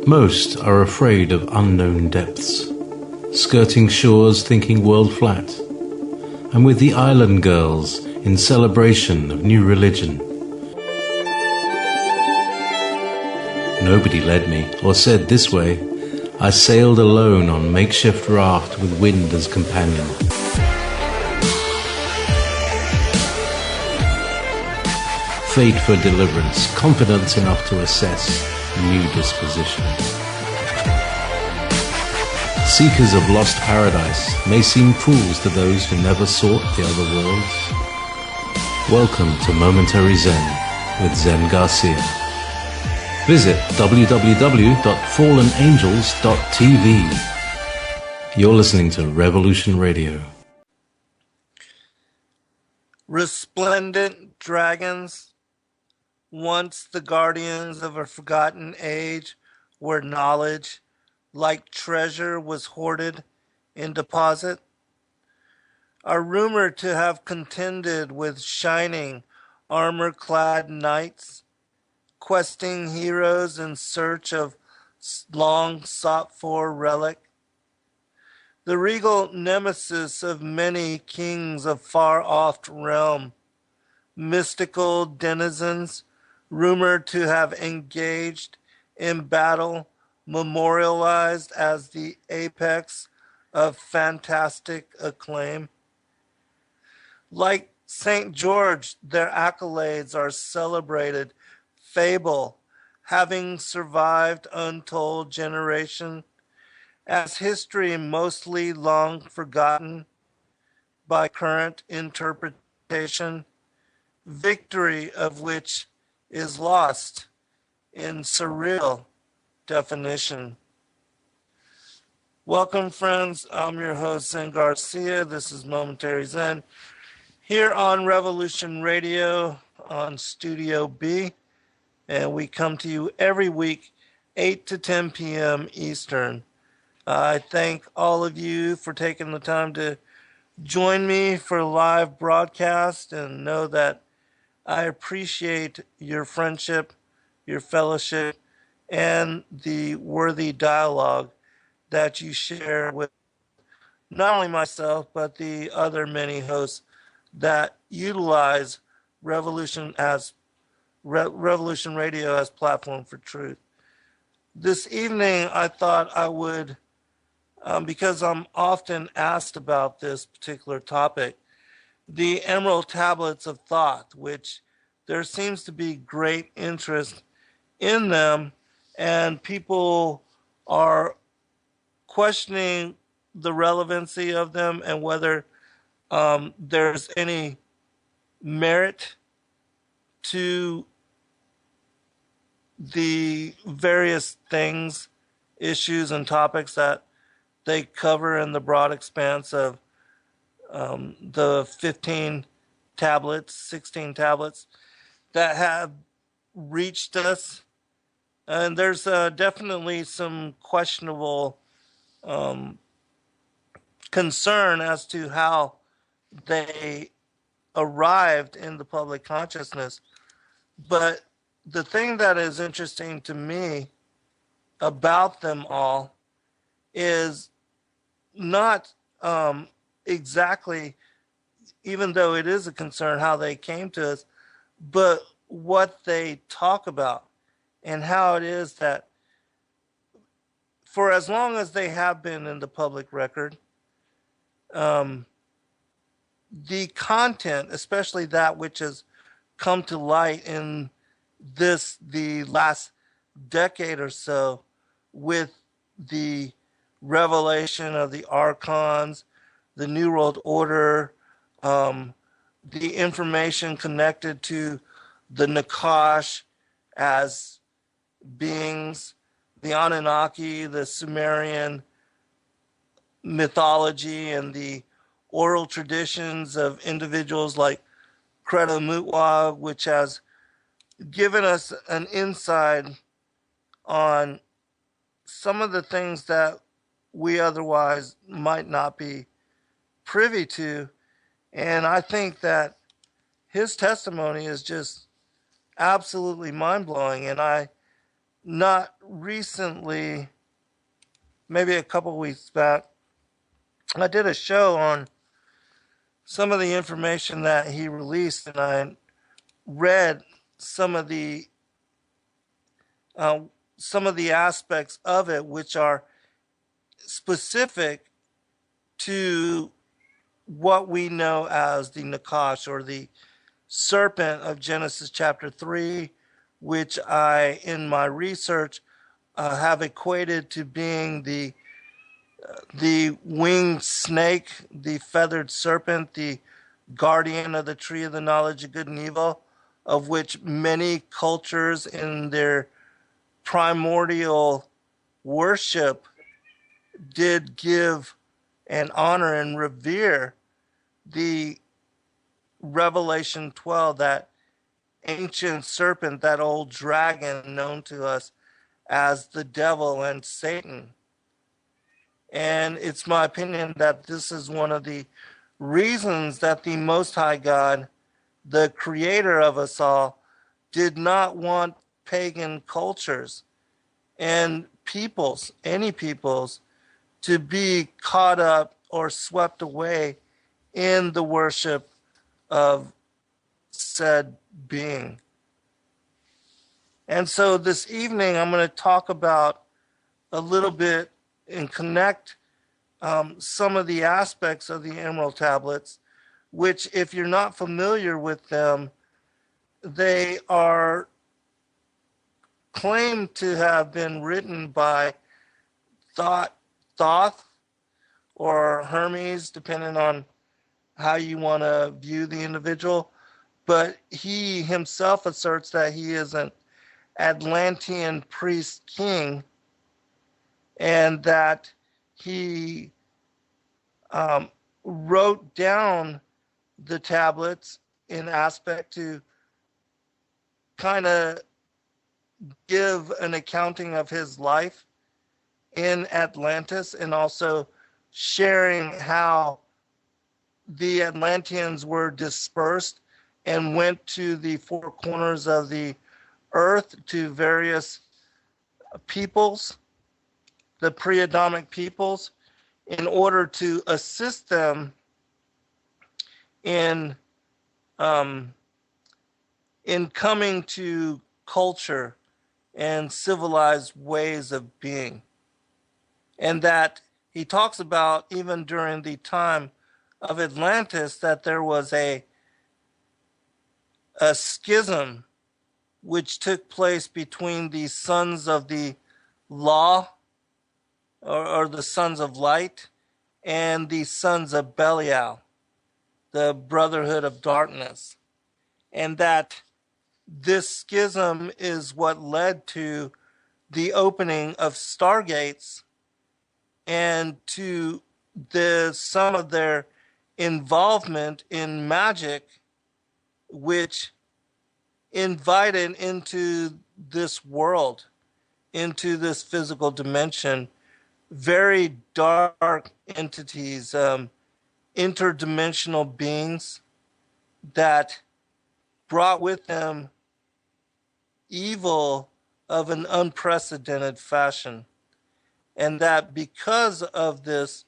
Most are afraid of unknown depths, skirting shores thinking world flat. I'm with the island girls in celebration of new religion. Nobody led me or said this way. I sailed alone on makeshift raft with wind as companion. Fate for deliverance, confidence enough to assess new disposition. Seekers of lost paradise may seem fools to those who never sought the other worlds. Welcome to Momentary Zen with Zen Garcia. Visit www.fallenangels.tv. You're listening to Revolution Radio. Resplendent dragons, once the guardians of a forgotten age, where knowledge, like treasure, was hoarded in deposit, are rumored to have contended with shining, armor-clad knights, questing heroes in search of long-sought-for relic. The regal nemesis of many kings of far-off realm, mystical denizens, rumored to have engaged in battle, memorialized as the apex of fantastic acclaim. Like St. George, their accolades are celebrated, fable, having survived untold generation, as history mostly long forgotten by current interpretation, victory of which is lost in surreal definition. Welcome, friends. I'm your host, Zen Garcia. This is Momentary Zen here on Revolution Radio on Studio B, and we come to you every week, 8 to 10 p.m. Eastern. I thank all of you for taking the time to join me for a live broadcast, and know that I appreciate your friendship, your fellowship, and the worthy dialogue that you share with not only myself, but the other many hosts that utilize Revolution Radio as platform for truth. This evening, I thought I would, because I'm often asked about this particular topic, the Emerald Tablets of Thought, which there seems to be great interest in them, and people are questioning the relevancy of them and whether there's any merit to the various things, issues, and topics that they cover in the broad expanse of the 15 tablets, 16 tablets that have reached us. And there's definitely some questionable concern as to how they arrived in the public consciousness. But the thing that is interesting to me about them all is not exactly, even though it is a concern how they came to us, but what they talk about and how it is that for as long as they have been in the public record, the content, especially that which has come to light in the last decade or so with the revelation of the Archons, the New World Order, the information connected to the Nakash as beings, the Anunnaki, the Sumerian mythology, and the oral traditions of individuals like Credo Mutwa, which has given us an insight on some of the things that we otherwise might not be privy to. And I think that his testimony is just absolutely mind-blowing. And I not recently, maybe a couple weeks back, I did a show on some of the information that he released, and I read some of the uh, some of the aspects of it which are specific to what we know as the Nakash, or the serpent of Genesis chapter 3, which I, in my research, have equated to being the winged snake, the feathered serpent, the guardian of the tree of the knowledge of good and evil, of which many cultures in their primordial worship did give and honor and revere the Revelation 12, that ancient serpent, that old dragon known to us as the devil and Satan. And it's my opinion that this is one of the reasons that the Most High God, the creator of us all, did not want pagan cultures and peoples, any peoples, to be caught up or swept away in the worship of said being. And so this evening, I'm going to talk about a little bit and connect some of the aspects of the Emerald Tablets, which, if you're not familiar with them, they are claimed to have been written by Thoth or Hermes, depending on how you want to view the individual. But he himself asserts that he is an Atlantean priest king, and that he wrote down the tablets in aspect to kind of give an accounting of his life in Atlantis, and also sharing how the Atlanteans were dispersed and went to the four corners of the earth, to various peoples, the pre-Adamic peoples, in order to assist them in coming to culture and civilized ways of being. And that he talks about, even during the time of Atlantis, that there was a schism which took place between the sons of the law, or the sons of light, and the sons of Belial, the brotherhood of darkness. And that this schism is what led to the opening of stargates, and to some of their involvement in magic, which invited into this world, into this physical dimension, very dark entities, interdimensional beings that brought with them evil of an unprecedented fashion. And that because of this,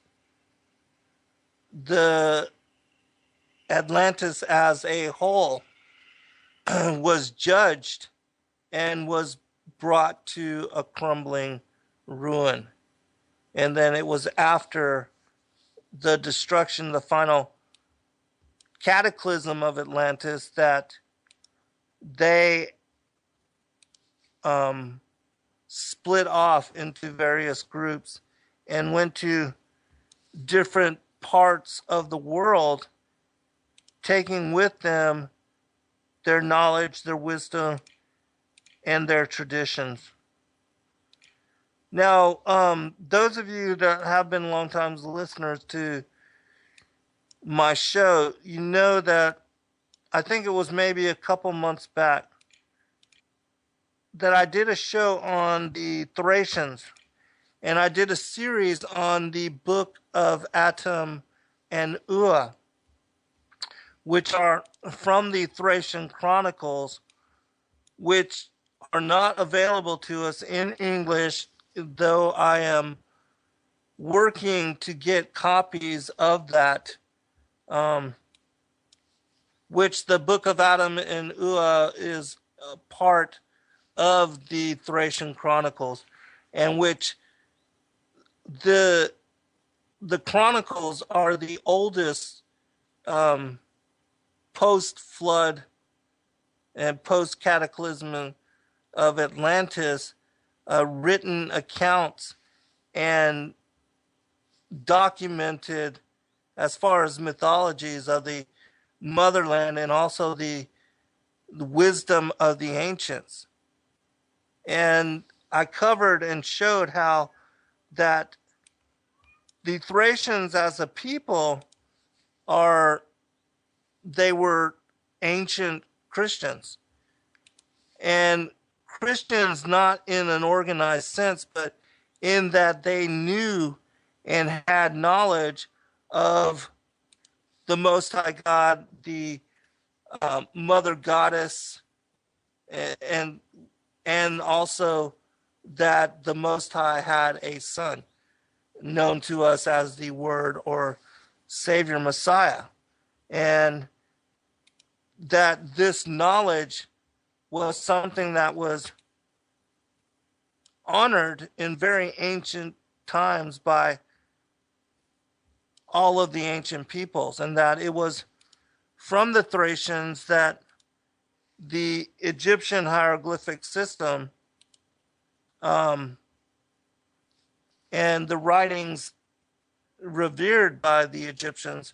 the Atlantis as a whole was judged and was brought to a crumbling ruin. And then it was after the destruction, the final cataclysm of Atlantis, that they split off into various groups and went to different parts of the world, taking with them their knowledge, their wisdom, and their traditions. Now, those of you that have been long-time listeners to my show, you know that I think it was maybe a couple months back that I did a show on the Thracians, and I did a series on the book of Atum and Ua, which are from the Thracian Chronicles, which are not available to us in English, though I am working to get copies of that, which the Book of Adam and Ua is a part of the Thracian Chronicles, and which the Chronicles are the oldest post-flood and post-cataclysm of Atlantis written accounts and documented as far as mythologies of the motherland and also the wisdom of the ancients. And I covered and showed how that the Thracians as a people they were ancient Christians. And Christians not in an organized sense, but in that they knew and had knowledge of the Most High God, the Mother Goddess, and also that the Most High had a son known to us as the Word or Savior Messiah, and that this knowledge was something that was honored in very ancient times by all of the ancient peoples, and that it was from the Thracians that the Egyptian hieroglyphic system and the writings revered by the Egyptians,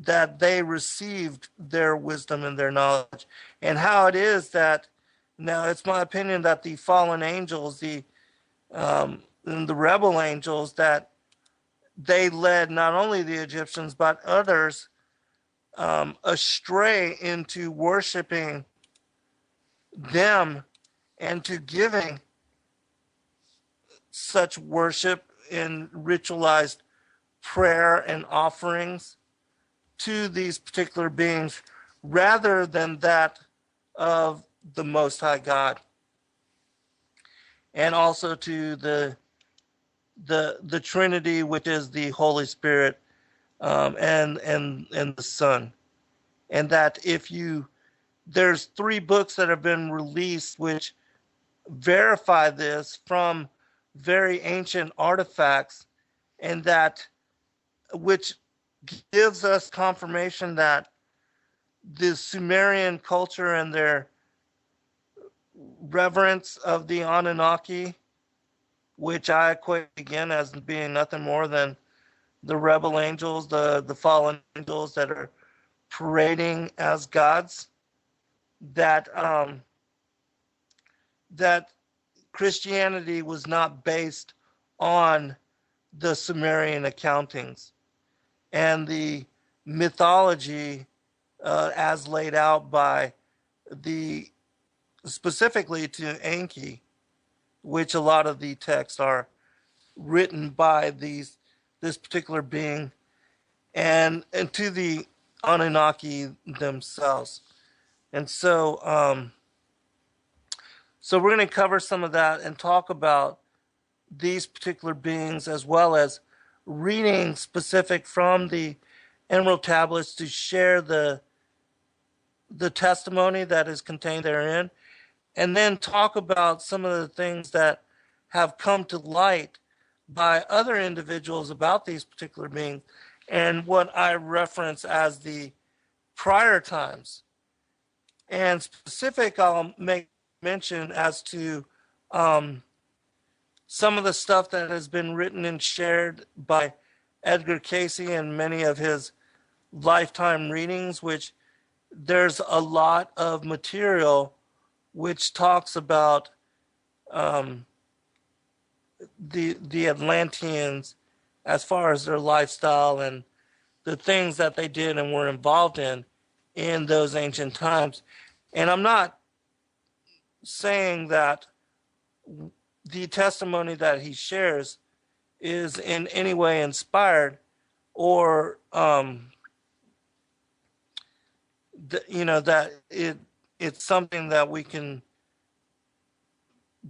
that they received their wisdom and their knowledge. And how it is that now it's my opinion that the fallen angels, and the rebel angels, that they led not only the Egyptians but others astray into worshiping them and to giving such worship in ritualized prayer and offerings to these particular beings rather than that of the Most High God, and also to the Trinity, which is the Holy Spirit and the Son. And that there's 3 books that have been released which verify this from very ancient artifacts, and that which gives us confirmation that the Sumerian culture and their reverence of the Anunnaki, which I equate again as being nothing more than the rebel angels, the fallen angels that are parading as gods, that that Christianity was not based on the Sumerian accountings and the mythology as laid out by specifically to Enki, which a lot of the texts are written by this particular being, and to the Anunnaki themselves. And so so we're going to cover some of that and talk about these particular beings, as well as reading specific from the Emerald Tablets to share the testimony that is contained therein, and then talk about some of the things that have come to light by other individuals about these particular beings, and what I reference as the prior times. And specific, I'll make mention as to some of the stuff that has been written and shared by Edgar Casey and many of his lifetime readings, which there's a lot of material which talks about the Atlanteans as far as their lifestyle and the things that they did and were involved in those ancient times. And I'm not saying that the testimony that he shares is in any way inspired or that it's something that we can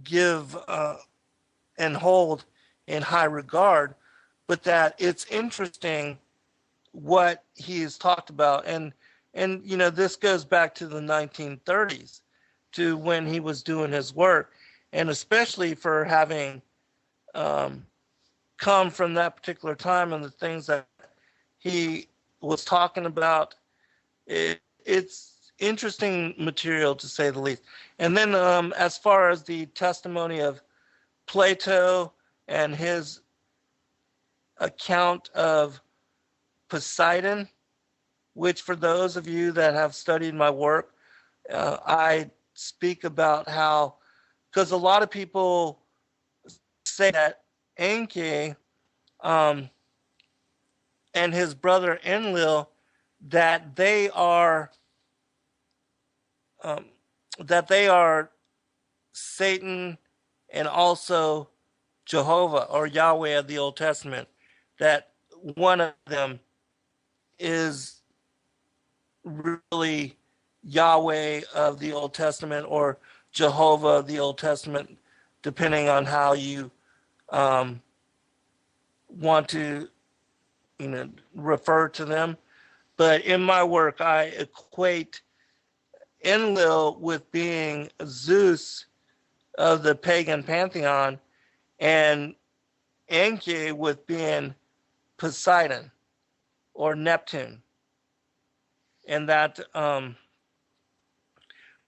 give and hold in high regard, but that it's interesting what he has talked about. And you know, this goes back to the 1930s, to when he was doing his work, and especially for having come from that particular time and the things that he was talking about. It's interesting material, to say the least. And then as far as the testimony of Plato and his account of Poseidon, which for those of you that have studied my work, I speak about how, because a lot of people say that Enki and his brother Enlil, that they are um, that they are Satan and also Jehovah or Yahweh of the Old Testament. That one of them is really Yahweh of the Old Testament or Jehovah of the Old Testament, depending on how you want to, you know, refer to them. But in my work, I equate Enlil with being Zeus of the pagan pantheon, and Enki with being Poseidon or Neptune, and that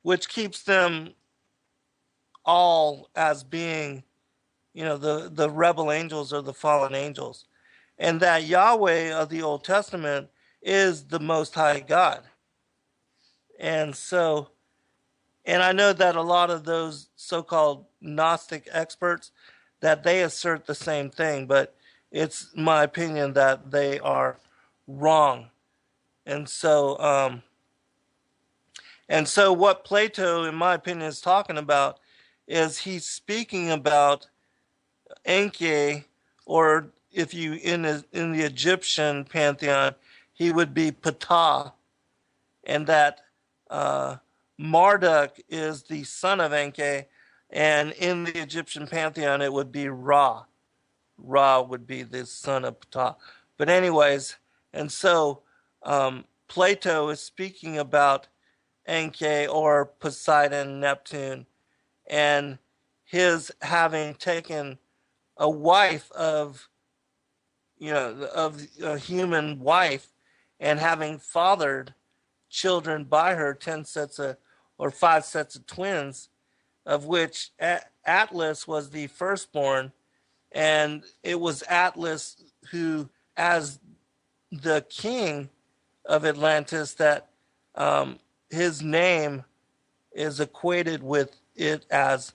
which keeps them all as being, you know, the rebel angels or the fallen angels, and that Yahweh of the Old Testament is the Most High God. And so, and I know that a lot of those so-called Gnostic experts, that they assert the same thing, but it's my opinion that they are wrong. And so, what Plato, in my opinion, is talking about is he's speaking about Enki, or if you in the Egyptian pantheon, he would be Ptah, and that Marduk is the son of Enki, and in the Egyptian pantheon it would be Ra. Ra would be the son of Ptah. But anyways, and so Plato is speaking about Enki or Poseidon, Neptune, and his having taken a wife of, you know, of a human wife, and having fathered children by her, 10 sets of, or 5 sets of twins, of which Atlas was the firstborn. And it was Atlas who, as the king of Atlantis, that his name is equated with it as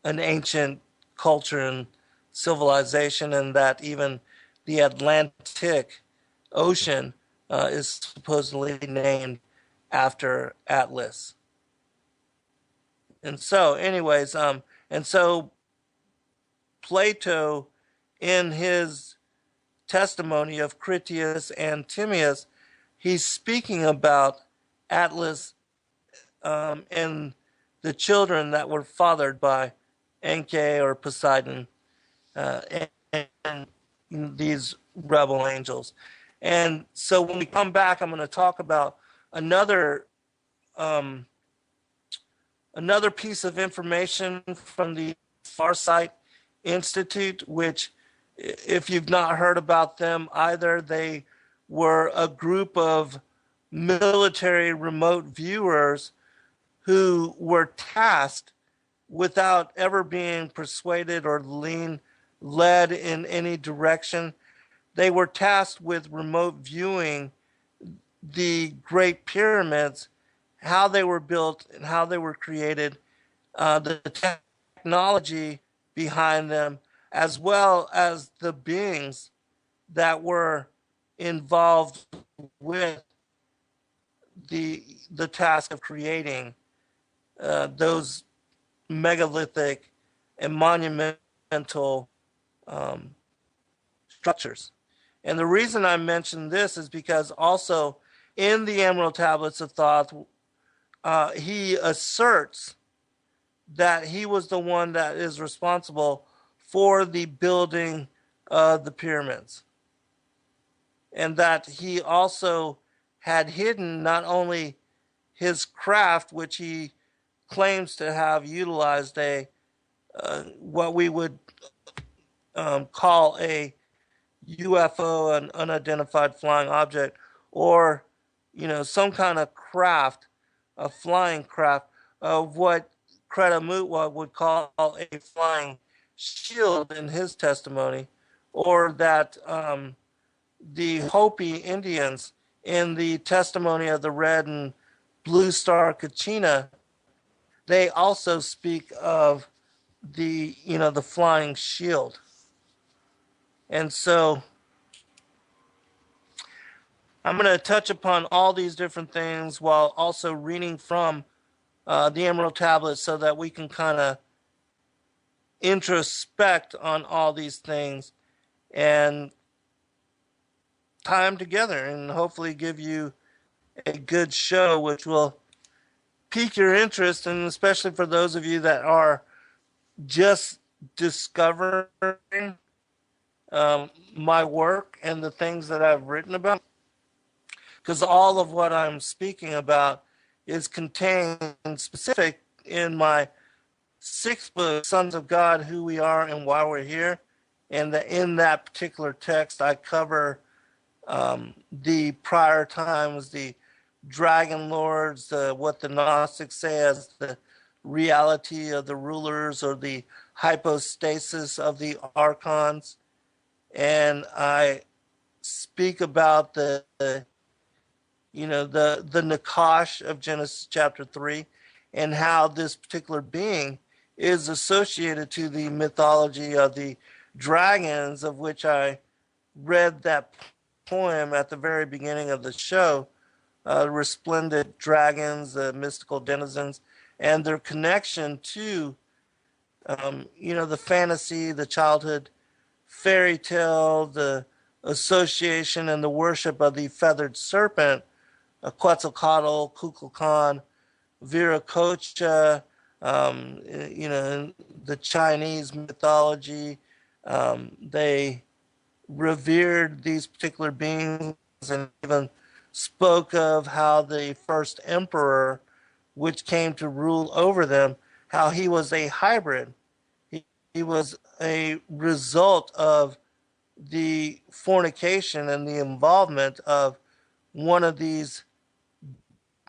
an ancient culture and civilization, and that even the Atlantic Ocean is supposedly named after Atlas. And so, anyways, and so Plato, in his testimony of Critias and Timaeus, he's speaking about Atlas and the children that were fathered by Enki or Poseidon and these rebel angels. And so when we come back, I'm going to talk about another piece of information from the Farsight Institute, which, if you've not heard about them either, they were a group of military remote viewers who were tasked, without ever being persuaded or led in any direction, they were tasked with remote viewing the Great Pyramids, how they were built and how they were created, the technology behind them, as well as the beings that were involved with the task of creating those megalithic and monumental structures. And the reason I mention this is because also in the Emerald Tablets of Thoth, he asserts that he was the one that is responsible for the building of the pyramids. And that he also had hidden not only his craft, which he claims to have utilized what we would call a UFO, an unidentified flying object, or some kind of craft, a flying craft, of what Credo Mutwa would call a flying shield in his testimony, or that the Hopi Indians in the testimony of the Red and Bluestar Kachina, they also speak of the flying shield. And so I'm going to touch upon all these different things while also reading from the Emerald Tablet so that we can kind of introspect on all these things and tie them together and hopefully give you a good show which will pique your interest, and especially for those of you that are just discovering my work and the things that I've written about, because all of what I'm speaking about is contained specific in my sixth book, Sons of God, Who We Are and Why We're Here. And in that particular text, I cover the prior times, the dragon lords, what the Gnostics say as the reality of the rulers or the hypostasis of the Archons. And I speak about the Nakash of Genesis chapter 3 and how this particular being is associated to the mythology of the dragons, of which I read that poem at the very beginning of the show, resplendent dragons, the mystical denizens, and their connection to, the fantasy, the childhood fairy tale, the association and the worship of the feathered serpent, Quetzalcoatl, Kukulkan, Viracocha, the Chinese mythology. They revered these particular beings and even spoke of how the first emperor, which came to rule over them, how he was a hybrid. He was a result of the fornication and the involvement of one of these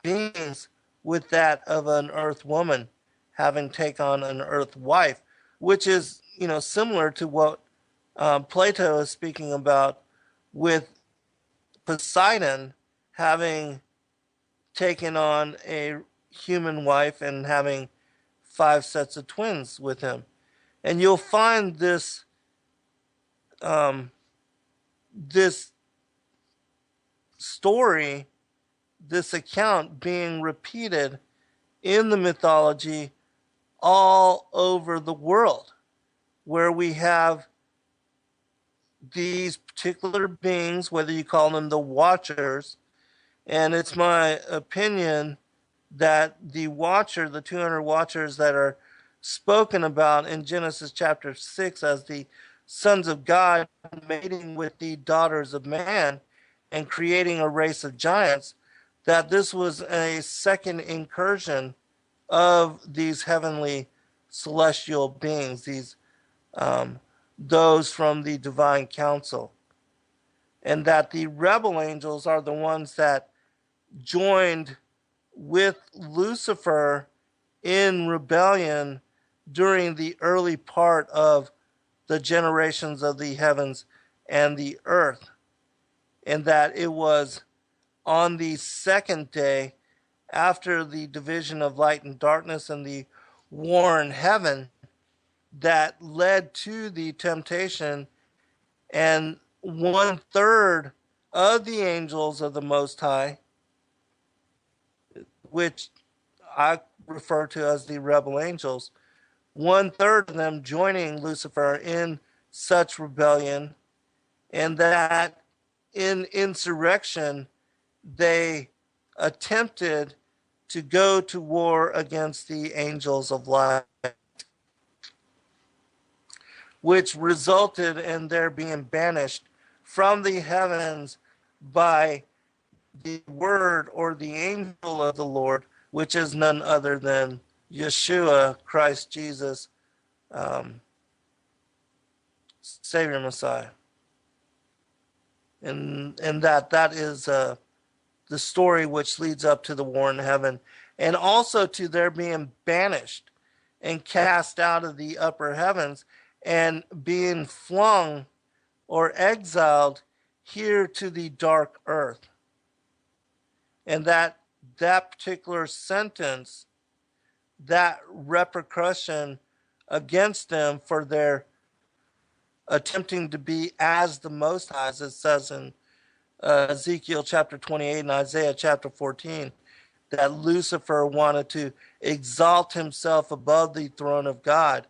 beings with that of an earth woman having taken on an earth wife, which is, similar to what Plato is speaking about with Poseidon having taken on a human wife and having 5 sets of twins with him. And you'll find this this story, this account being repeated in the mythology all over the world, where we have these particular beings, whether you call them the Watchers, and it's my opinion that the Watcher, the 200 Watchers that are spoken about in Genesis chapter 6 as the sons of God mating with the daughters of man and creating a race of giants, that this was a second incursion of these heavenly celestial beings, those from the divine council, and that the rebel angels are the ones that joined with Lucifer in rebellion during the early part of the generations of the heavens and the earth, and that it was on the second day after the division of light and darkness and the war in heaven that led to the temptation, and 1/3 of the angels of the Most High, which I refer to as the rebel angels, 1/3 of them joining Lucifer in such rebellion, and that in insurrection they attempted to go to war against the angels of light. which resulted in their being banished from the heavens by the word or the angel of the Lord, which is none other than Yeshua, Christ Jesus, Savior Messiah. And that is the story which leads up to the war in heaven, and also to their being banished and cast out of the upper heavens and being flung or exiled here to the dark earth. And that particular sentence, that repercussion against them for their attempting to be as the Most High, as it says in Ezekiel chapter 28 and Isaiah chapter 14, that Lucifer wanted to exalt himself above the throne of God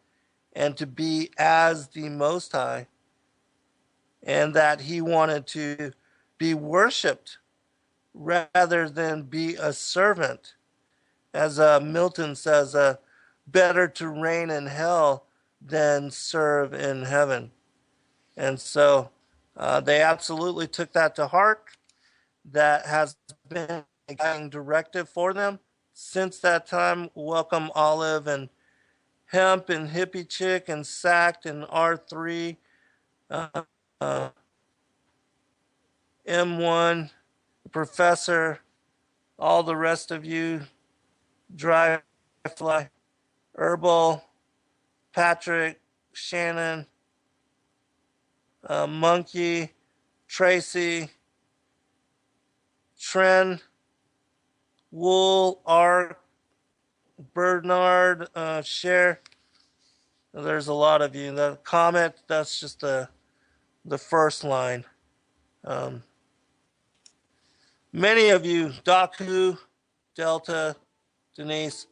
and to be as the Most High, and that he wanted to be worshipped rather than be a servant. As Milton says, better to reign in hell than serve in heaven. And so they absolutely took that to heart. That has been a guiding directive for them since that time. Welcome Olive and Hemp and Hippie Chick and Sacked and R3, M1, Professor, all the rest of you, Dryfly, Herbal, Patrick, Shannon, Monkey, Tracy, Tren, Wool, Ark, Bernard, Share. There's a lot of you. The comment, that's just the first line. Many of you, Daku, Delta, Denise,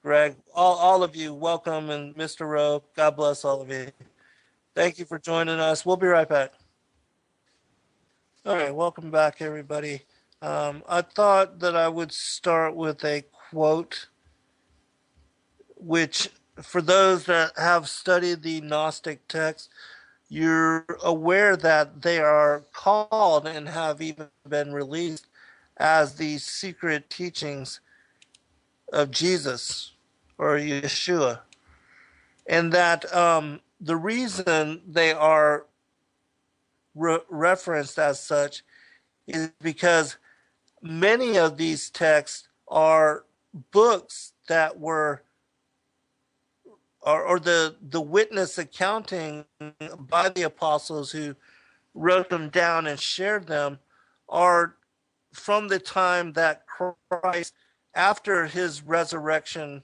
Greg, all of you, welcome, and Mr. Rowe, God bless all of you. Thank you for joining us. We'll be right back. All right, welcome back, everybody. I thought that I would start with a quote, which, for those that have studied the Gnostic text, you're aware that they are called and have even been released as the secret teachings of Jesus or Yeshua. And that the reason they are referenced as such is because many of these texts are books that were, or the witness accounting by the apostles who wrote them down and shared them, are from the time that Christ, after his resurrection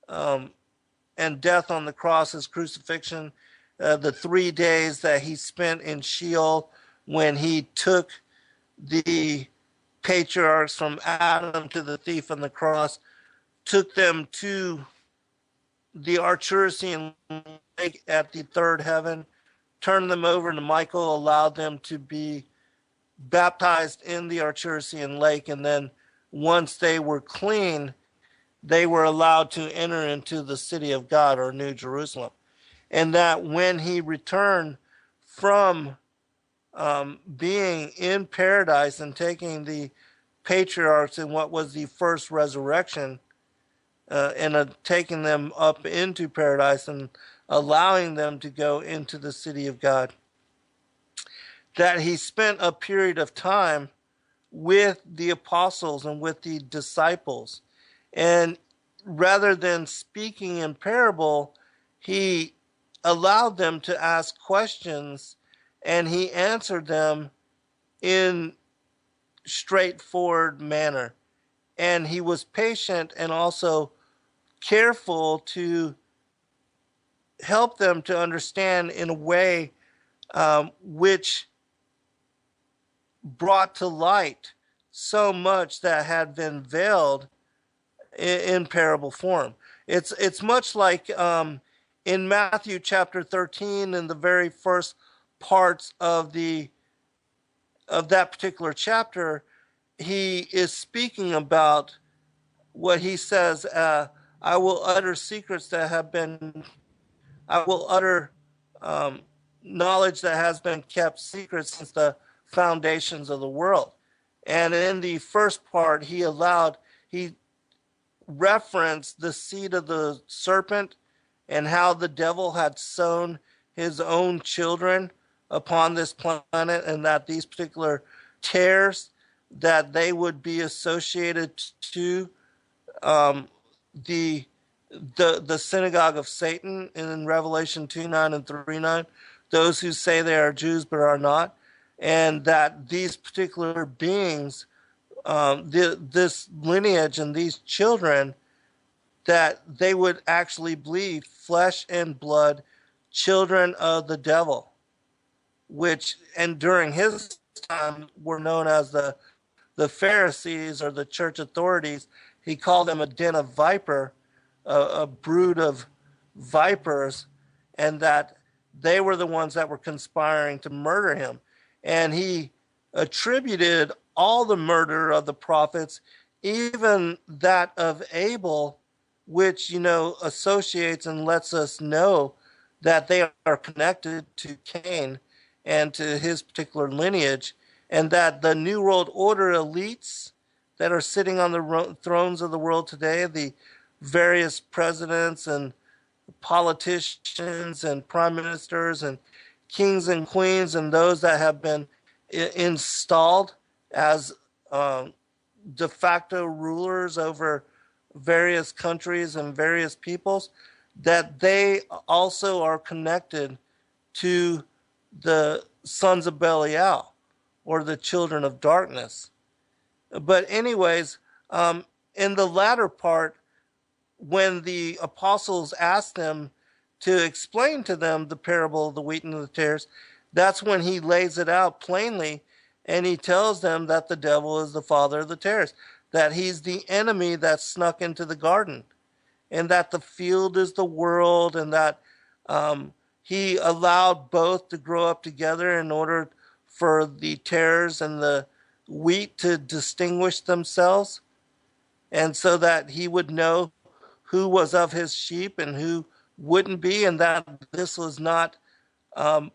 and death on the cross, his crucifixion, the 3 days that he spent in Sheol when he took the patriarchs from Adam to the thief on the cross, took them to the Archurian lake at the third heaven, turned them over to Michael, allowed them to be baptized in the Archurian lake, and then once they were clean, they were allowed to enter into the city of God, or New Jerusalem. And that when he returned from being in paradise and taking the patriarchs in what was the first resurrection, and taking them up into paradise and allowing them to go into the city of God, that he spent a period of time with the apostles and with the disciples. And rather than speaking in parable, he allowed them to ask questions, and he answered them in straightforward manner. And he was patient and also careful to help them to understand in a way which brought to light so much that had been veiled in parable form. It's much like in Matthew chapter 13, in the very first parts of that particular chapter, he is speaking about what he says, I will utter secrets that have been, I will utter knowledge that has been kept secret since the foundations of the world. And in the first part, he referenced the seed of the serpent and how the devil had sown his own children upon this planet, and that these particular tares, that they would be associated to the synagogue of Satan in Revelation 2:9 and 3:9, those who say they are Jews but are not, and that these particular beings, this lineage and these children, that they would actually be flesh and blood children of the devil, which, and during his time, were known as the Pharisees, or the church authorities. He called them a den of viper, a brood of vipers, and that they were the ones that were conspiring to murder him. And he attributed all the murder of the prophets, even that of Abel, which, associates and lets us know that they are connected to Cain and to his particular lineage, and that the New World Order elites that are sitting on the thrones of the world today, the various presidents and politicians and prime ministers and kings and queens, and those that have been installed as de facto rulers over various countries and various peoples, that they also are connected to the sons of Belial, or the children of darkness. But anyways, in the latter part, when the apostles asked them to explain to them the parable of the wheat and the tares, that's when he lays it out plainly, and he tells them that the devil is the father of the tares, that he's the enemy that snuck into the garden, and that the field is the world, and that he allowed both to grow up together in order for the tares and the wheat to distinguish themselves, and so that he would know who was of his sheep and who wouldn't be, and that this was not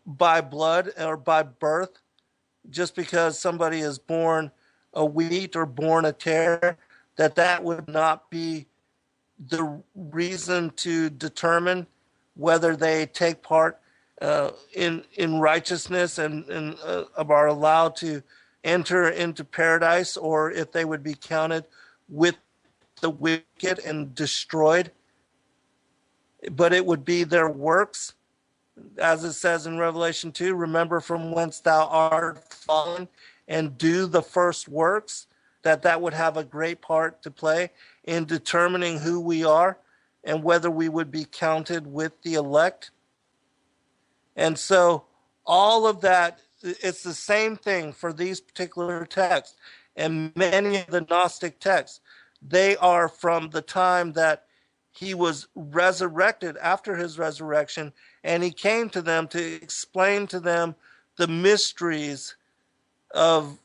by blood or by birth. Just because somebody is born a wheat or born a tare, that would not be the reason to determine whether they take part in righteousness and are allowed to enter into paradise, or if they would be counted with the wicked and destroyed. But it would be their works, as it says in Revelation 2, remember from whence thou art fallen, and do the first works, that would have a great part to play in determining who we are and whether we would be counted with the elect. And so all of that, it's the same thing for these particular texts and many of the Gnostic texts. They are from the time that he was resurrected, after his resurrection, and he came to them to explain to them the mysteries of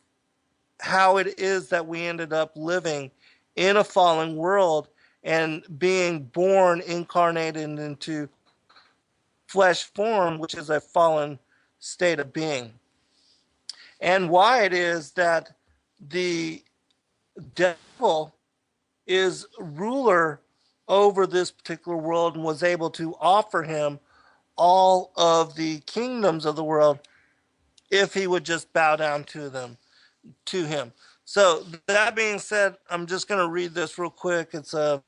how it is that we ended up living in a fallen world and being born, incarnated into flesh form, which is a fallen state of being. And why it is that the devil is ruler over this particular world and was able to offer him all of the kingdoms of the world if he would just bow down to him. So that being said, I'm just going to read this real quick. It's a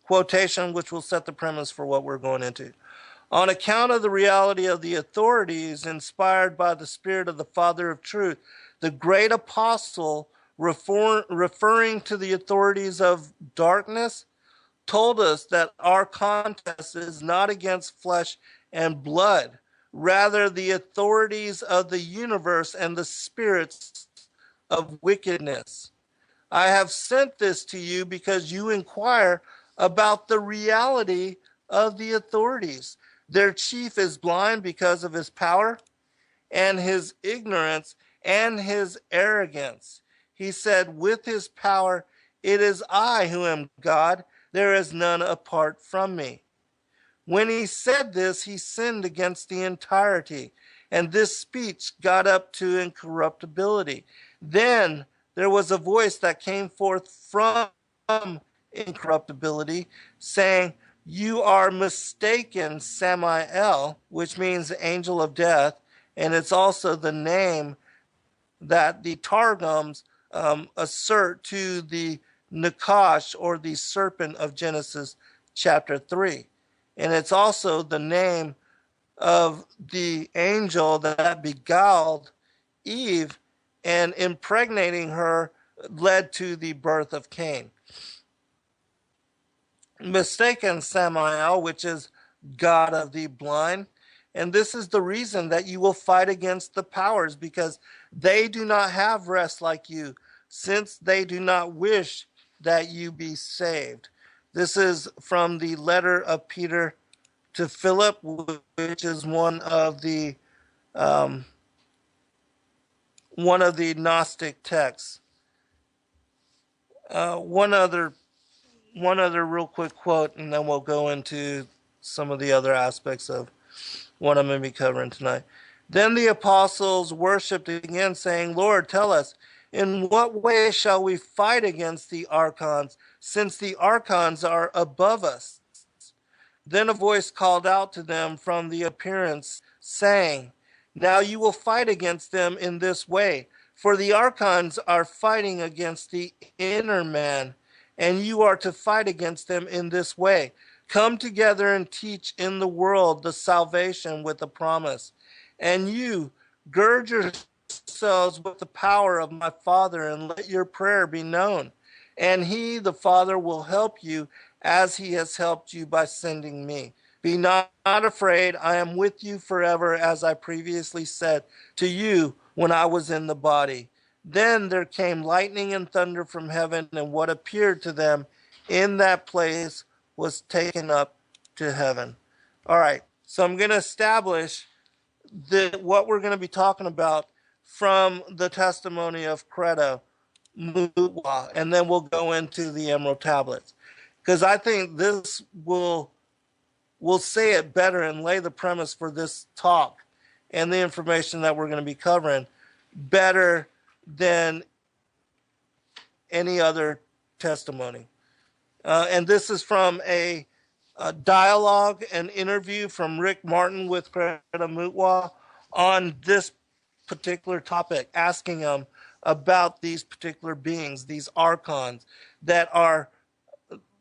quotation which will set the premise for what we're going into. On account of the reality of the authorities inspired by the Spirit of the Father of Truth, the great apostle, referring to the authorities of darkness, told us that our contest is not against flesh and blood, rather the authorities of the universe and the spirits of wickedness. I have sent this to you because you inquire about the reality of the authorities. Their chief is blind because of his power and his ignorance and his arrogance. He said, with his power, it is I who am God. There is none apart from me. When he said this, he sinned against the entirety, and this speech got up to incorruptibility. Then there was a voice that came forth from incorruptibility, saying, "You are mistaken, Samael," which means angel of death, and it's also the name that the Targums assert to the Nakash, or the serpent of Genesis chapter 3. And it's also the name of the angel that beguiled Eve and impregnating her led to the birth of Cain. Mistaken Samael, which is God of the blind. And this is the reason that you will fight against the powers, because they do not have rest like you, since they do not wish that you be saved. This is from the letter of Peter to Philip, which is one of the Gnostic texts. One other real quick quote, and then we'll go into some of the other aspects of what I'm going to be covering tonight. Then the apostles worshipped again, saying, "Lord, tell us, in what way shall we fight against the Archons, since the Archons are above us?" Then a voice called out to them from the appearance, saying, "Now you will fight against them in this way, for the Archons are fighting against the inner man, and you are to fight against them in this way. Come together and teach in the world the salvation with a promise. And you, gird yourselves with the power of my Father, and let your prayer be known. And he, the Father, will help you as he has helped you by sending me. Be not afraid, I am with you forever, as I previously said to you when I was in the body." Then there came lightning and thunder from heaven, and what appeared to them in that place was taken up to heaven. All right, so I'm going to establish what we're going to be talking about from the testimony of Credo Mutwa, and then we'll go into the Emerald Tablets, because I think this will say it better and lay the premise for this talk and the information that we're going to be covering better than any other testimony. And this is from a dialogue, an interview from Rick Martin with Credo Mutwa on this particular topic, asking him about these particular beings, these Archons, that are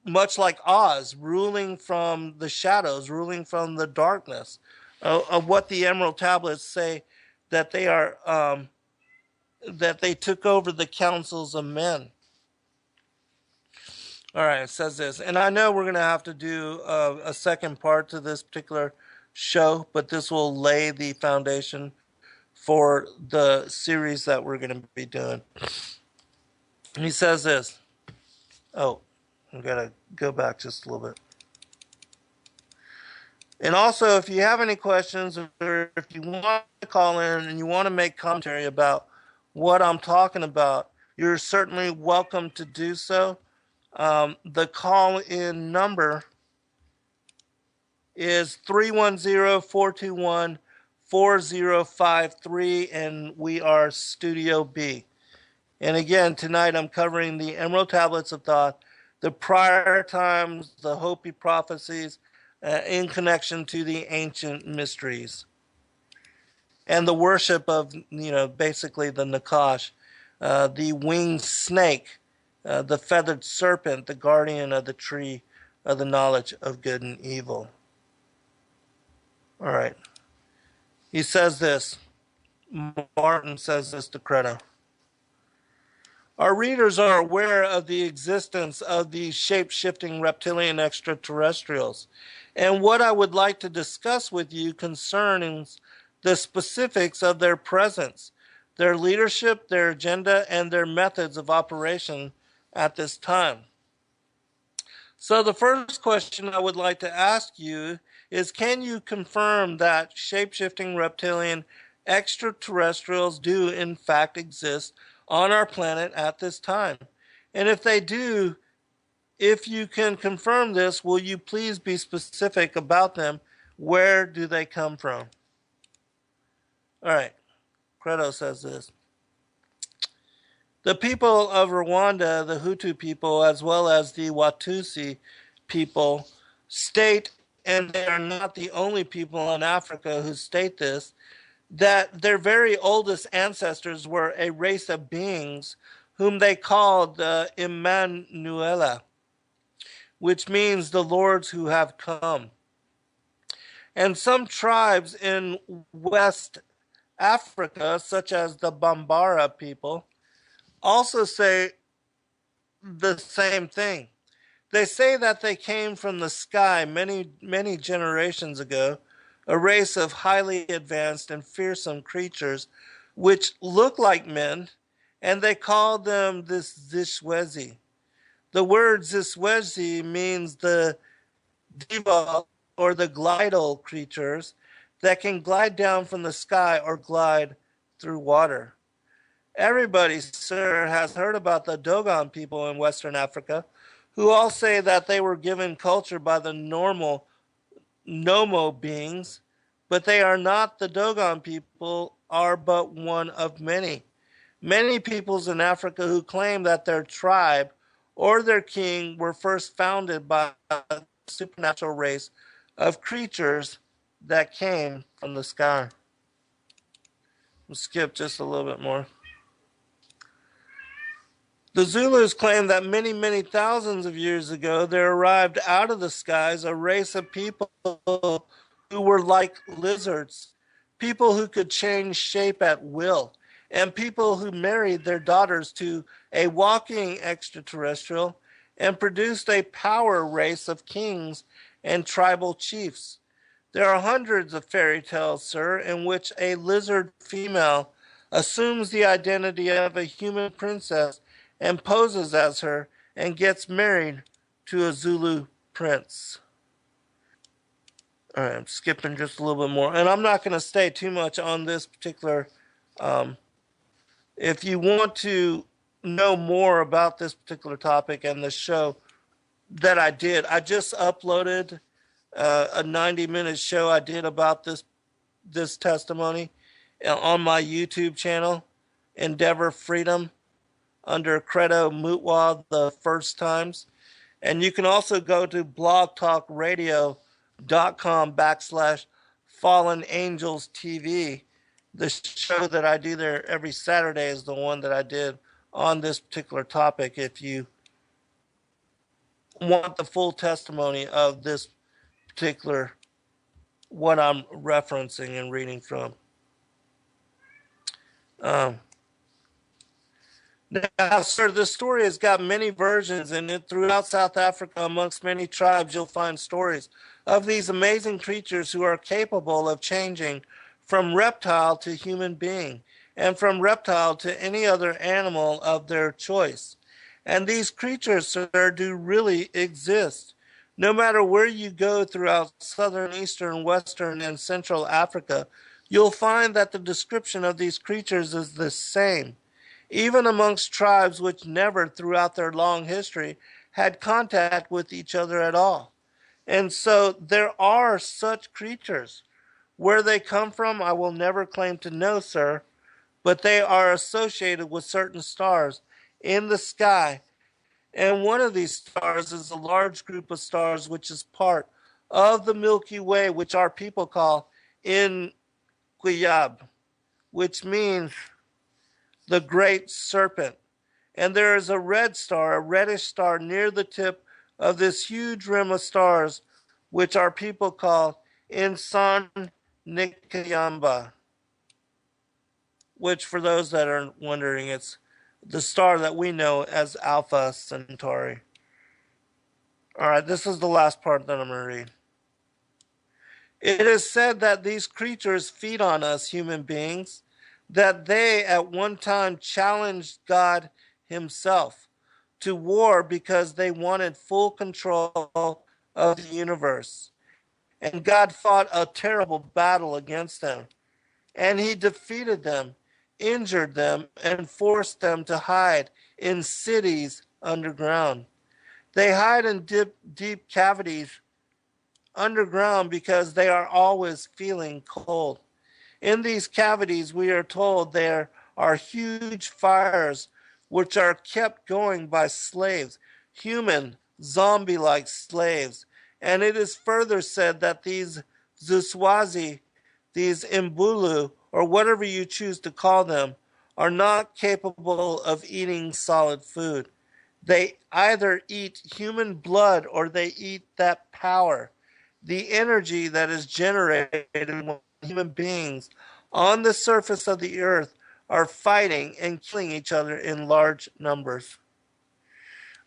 much like Oz, ruling from the shadows, ruling from the darkness, of what the Emerald Tablets say, that they are, that they took over the councils of men. All right, it says this, and I know we're going to have to do a second part to this particular show, but this will lay the foundation for the series that we're going to be doing. He says this. Oh, I've got to go back just a little bit. And also, if you have any questions, or if you want to call in and you want to make commentary about what I'm talking about, you're certainly welcome to do so. The call-in number is 310-421-4053, and we are Studio B. And again, tonight I'm covering the Emerald Tablets of Thoth, the prior times, the Hopi Prophecies, in connection to the ancient mysteries, and the worship of, basically the Nakash, the winged snake, the feathered serpent, the guardian of the tree of the knowledge of good and evil. All right. He says this. Martin says this to Credo. Our readers are aware of the existence of these shape-shifting reptilian extraterrestrials, and what I would like to discuss with you concerns the specifics of their presence, their leadership, their agenda, and their methods of operation at this time. So the first question I would like to ask you is, can you confirm that shape-shifting reptilian extraterrestrials do in fact exist on our planet at this time? And if they do, If you can confirm this, will you please be specific about them? Where do they come from? All right. Credo says this. The people of Rwanda, the Hutu people, as well as the Watusi people, state, and they are not the only people in Africa who state this, that their very oldest ancestors were a race of beings whom they called Emmanuela, which means the lords who have come. And some tribes in West Africa, such as the Bambara people, also say the same thing. They say that they came from the sky many, many generations ago, a race of highly advanced and fearsome creatures which look like men, and they call them the Zishwezi. The word Zishwezi means the diva or the glidal creatures that can glide down from the sky or glide through water. Everybody, sir, has heard about the Dogon people in Western Africa, who all say that they were given culture by the normal Nomo beings, but they are not. The Dogon people are but one of many. Many peoples in Africa who claim that their tribe or their king were first founded by a supernatural race of creatures that came from the sky. We'll skip just a little bit more. The Zulus claim that many, many thousands of years ago there arrived out of the skies a race of people who were like lizards, people who could change shape at will, and people who married their daughters to a walking extraterrestrial and produced a power race of kings and tribal chiefs. There are hundreds of fairy tales, sir, in which a lizard female assumes the identity of a human princess and poses as her and gets married to a Zulu prince. All right, I'm skipping just a little bit more. And I'm not going to stay too much on this particular. If you want to know more about this particular topic and the show that I did, I just uploaded a 90-minute show I did about this testimony on my YouTube channel, Endeavor Freedom, under Credo Mutwa, the first times. And you can also go to blogtalkradio.com/Fallen Angels TV. The show that I do there every Saturday is the one that I did on this particular topic. If you want the full testimony of this particular, what I'm referencing and reading from. Now, sir, this story has got many versions, and throughout South Africa, amongst many tribes, you'll find stories of these amazing creatures who are capable of changing from reptile to human being, and from reptile to any other animal of their choice. And these creatures, sir, do really exist. No matter where you go throughout southern, eastern, western, and central Africa, you'll find that the description of these creatures is the same. Even amongst tribes which never, throughout their long history, had contact with each other at all. And so there are such creatures. Where they come from, I will never claim to know, sir, but they are associated with certain stars in the sky. And one of these stars is a large group of stars which is part of the Milky Way, which our people call Inquiyab, which means the great serpent. And there is a red star, a reddish star, near the tip of this huge rim of stars, which our people call Insan Nikayamba, which, for those that are wondering, it's the star that we know as Alpha Centauri. All right, this is the last part that I'm going to read. It is said that these creatures feed on us human beings, that they at one time challenged God himself to war because they wanted full control of the universe. And God fought a terrible battle against them. And he defeated them, injured them, and forced them to hide in cities underground. They hide in deep cavities underground because they are always feeling cold. In these cavities, we are told there are huge fires which are kept going by slaves, human, zombie like slaves. And it is further said that these Zuswazi, these Imbulu, or whatever you choose to call them, are not capable of eating solid food. They either eat human blood or they eat that power, the energy that is generated when human beings on the surface of the earth are fighting and killing each other in large numbers.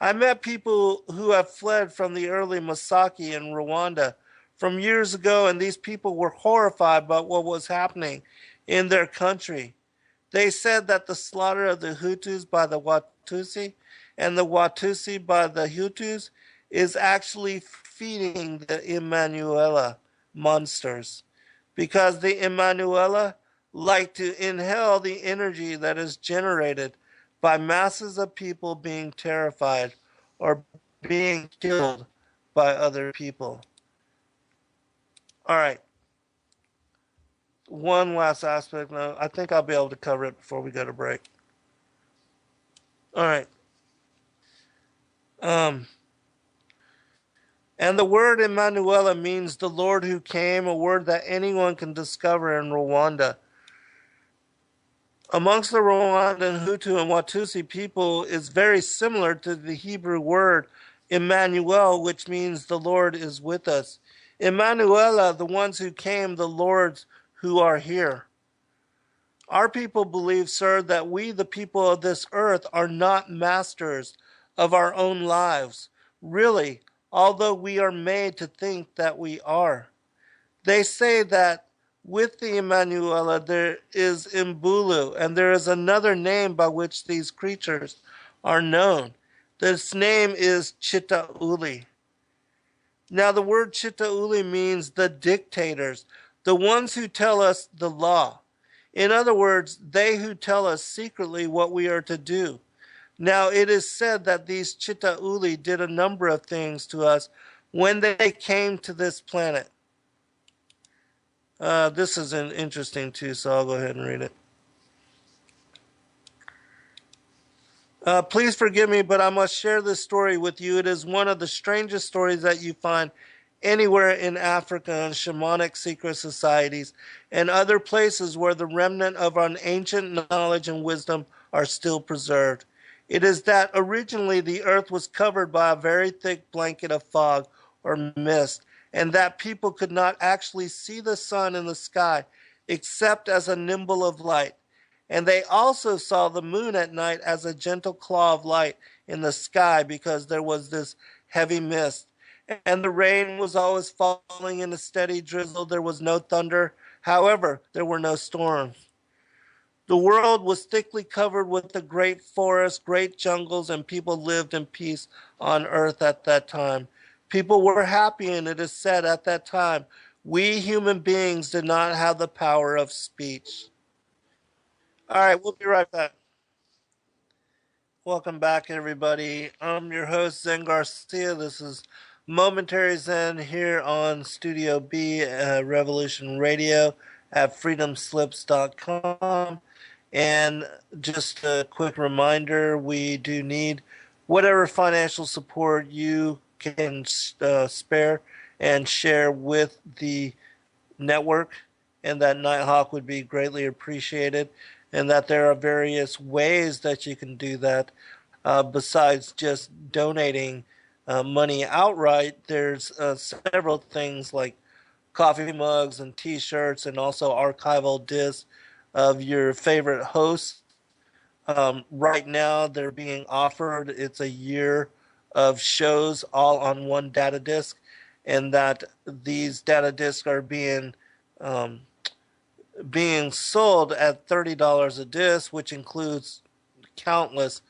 I met people who have fled from the early Masaki in Rwanda from years ago, and these people were horrified by what was happening in their country. They said that the slaughter of the Hutus by the Watusi and the Watusi by the Hutus is actually feeding the Emanuela monsters, because the Emanuela like to inhale the energy that is generated by masses of people being terrified or being killed by other people. All right. One last aspect. No, I think I'll be able to cover it before we go to break. All right. And the word Emmanuel means the Lord who came, a word that anyone can discover in Rwanda. Amongst the Rwandan Hutu and Watusi people is very similar to the Hebrew word Emmanuel, which means the Lord is with us. Emmanuel, the ones who came, the Lords who are here. Our people believe, sir, that we, the people of this earth, are not masters of our own lives. Really, although we are made to think that we are. They say that with the Emmanuel there is Mbulu, and there is another name by which these creatures are known. This name is Chitauli. Now the word Chitauli means the dictators, the ones who tell us the law. In other words, they who tell us secretly what we are to do. Now it is said that these Chitauli did a number of things to us when they came to this planet. This is interesting too, so I'll go ahead and read it. Please forgive me, but I must share this story with you. It is one of the strangest stories that you find anywhere in Africa and shamanic secret societies and other places where the remnant of our ancient knowledge and wisdom are still preserved. It is that originally the earth was covered by a very thick blanket of fog or mist, and that people could not actually see the sun in the sky except as a nimble of light. And they also saw the moon at night as a gentle claw of light in the sky because there was this heavy mist. And the rain was always falling in a steady drizzle. There was no thunder. However, there were no storms. The world was thickly covered with the great forests, great jungles, and people lived in peace on earth at that time. People were happy, and it is said at that time, we human beings did not have the power of speech. All right, we'll be right back. Welcome back, everybody. I'm your host, Zen Garcia. This is Momentary Zen here on Studio B, Revolution Radio at freedomslips.com. And just a quick reminder, we do need whatever financial support you can spare and share with the network, and that Nighthawk would be greatly appreciated, and that there are various ways that you can do that besides just donating money outright. There's several things like coffee mugs and t-shirts and also archival discs of your favorite hosts. Right now they're being offered, it's a year of shows all on one data disk, and that these data discs are being sold at $30 a disc, which includes countless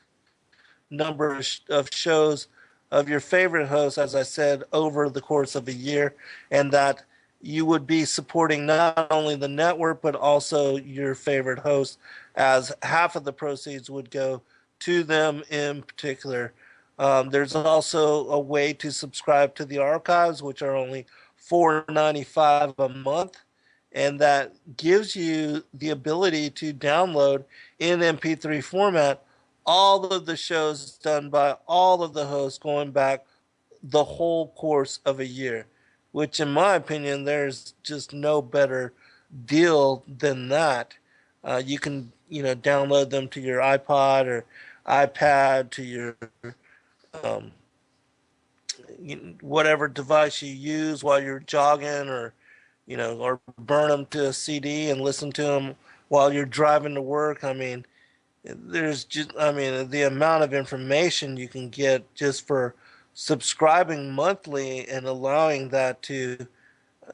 numbers of shows of your favorite hosts, as I said, over the course of a year, and that you would be supporting not only the network but also your favorite hosts, as half of the proceeds would go to them in particular. There's also a way to subscribe to the archives, which are only $4.95 a month, and that gives you the ability to download in MP3 format all of the shows done by all of the hosts going back the whole course of a year, which in my opinion, there's just no better deal than that. You can, download them to your iPod or iPad, to your um, whatever device you use while you're jogging, or burn them to a CD and listen to them while you're driving to work. I mean, the amount of information you can get just for subscribing monthly and allowing that to,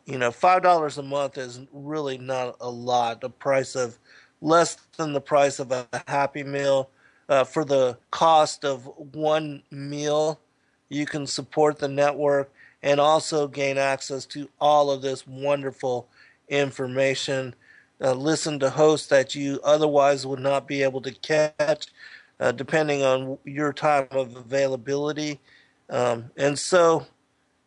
$5 a month is really not a lot. The price of less than the price of a Happy Meal. For the cost of one meal, you can support the network and also gain access to all of this wonderful information. Listen to hosts that you otherwise would not be able to catch, depending on your time of availability. And so,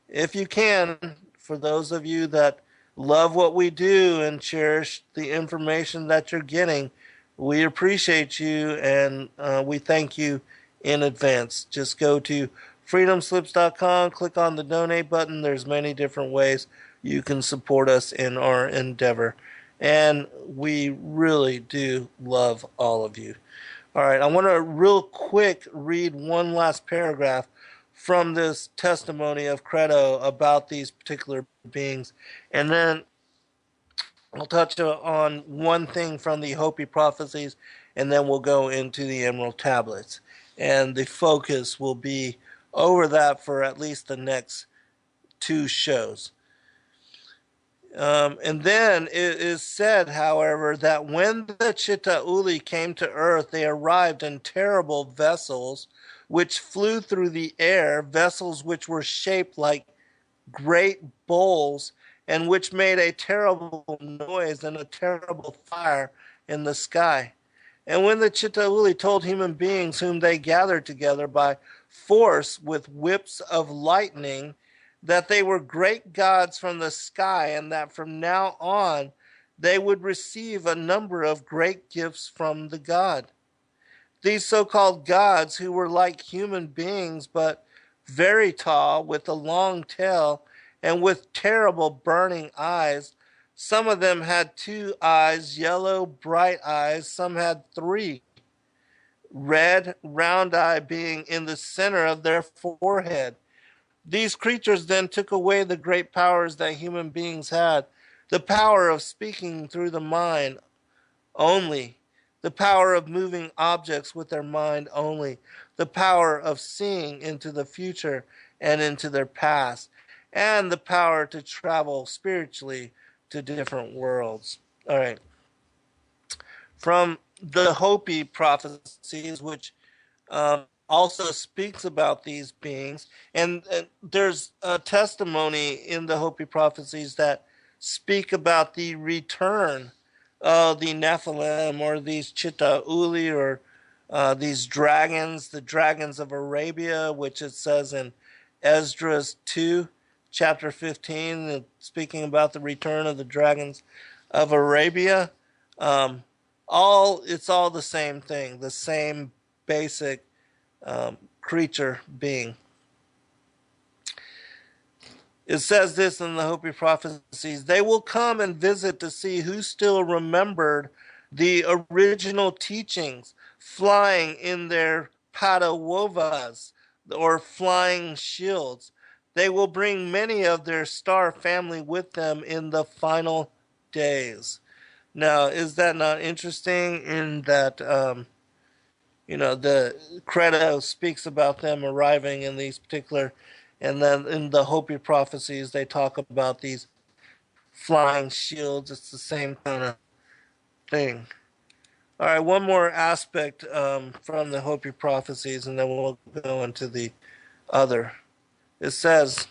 if you can, for those of you that love what we do and cherish the information that you're getting, we appreciate you, and we thank you in advance. Just go to freedomslips.com, click on the donate button. There's many different ways you can support us in our endeavor. And we really do love all of you. All right, I want to real quick read one last paragraph from this testimony of Credo about these particular beings. And then I'll touch on one thing from the Hopi Prophecies, and then we'll go into the Emerald Tablets. And the focus will be over that for at least the next 2 shows. And then it is said, however, that when the Chitauli came to earth, they arrived in terrible vessels which flew through the air, vessels which were shaped like great bowls, and which made a terrible noise and a terrible fire in the sky. And when the Chitauli told human beings whom they gathered together by force with whips of lightning that they were great gods from the sky, and that from now on they would receive a number of great gifts from the god. These so-called gods, who were like human beings but very tall, with a long tail, and with terrible burning eyes. Some of them had 2 eyes, yellow, bright eyes. Some had 3. Red, round eye being in the center of their forehead. These creatures then took away the great powers that human beings had, the power of speaking through the mind only, the power of moving objects with their mind only, the power of seeing into the future and into their past, and the power to travel spiritually to different worlds. All right. From the Hopi Prophecies, which also speaks about these beings, and there's a testimony in the Hopi Prophecies that speak about the return of the Nephilim, or these Chitauli, or these dragons, the dragons of Arabia, which it says in Esdras 2, chapter 15, speaking about the return of the dragons of Arabia. It's all the same thing, the same basic creature being. It says this in the Hopi Prophecies: they will come and visit to see who still remembered the original teachings, flying in their padawovas, or flying shields. They will bring many of their star family with them in the final days. Now, is that not interesting in that, the Credo speaks about them arriving in these particular, and then in the Hopi Prophecies, they talk about these flying shields. It's the same kind of thing. All right, one more aspect from the Hopi Prophecies, and then we'll go into the other. It says,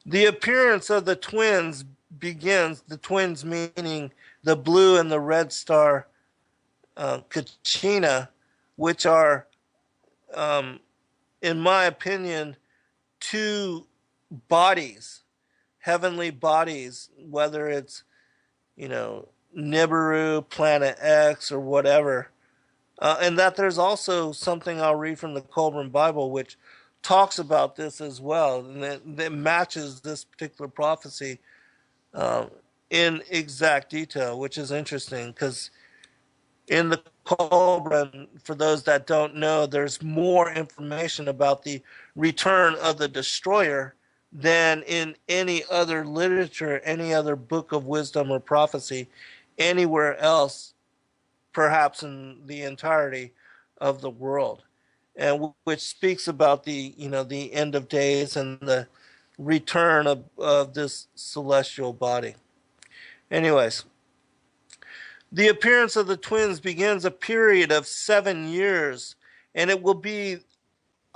the appearance of the twins begins, the twins meaning the blue and the red star Kachina, which are in my opinion, two bodies, heavenly bodies, whether it's, Nibiru, Planet X, or whatever. And that there's also something I'll read from the Colburn Bible, which talks about this as well, and that matches this particular prophecy in exact detail, which is interesting because in the Colburn, for those that don't know, there's more information about the return of the destroyer than in any other literature, any other book of wisdom or prophecy anywhere else, perhaps in the entirety of the world, and which speaks about the end of days and the return of this celestial body. Anyways, the appearance of the twins begins a period of 7 years, and it will be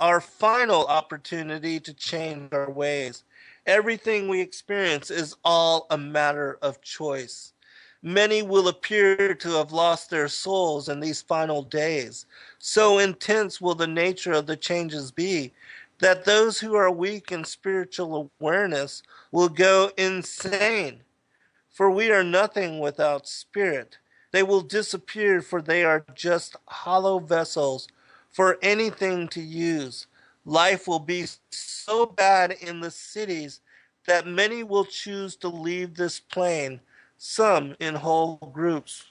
our final opportunity to change our ways. Everything we experience is all a matter of choice. Many will appear to have lost their souls in these final days. So intense will the nature of the changes be that those who are weak in spiritual awareness will go insane. For we are nothing without spirit. They will disappear, for they are just hollow vessels for anything to use. Life will be so bad in the cities that many will choose to leave this plane, some in whole groups.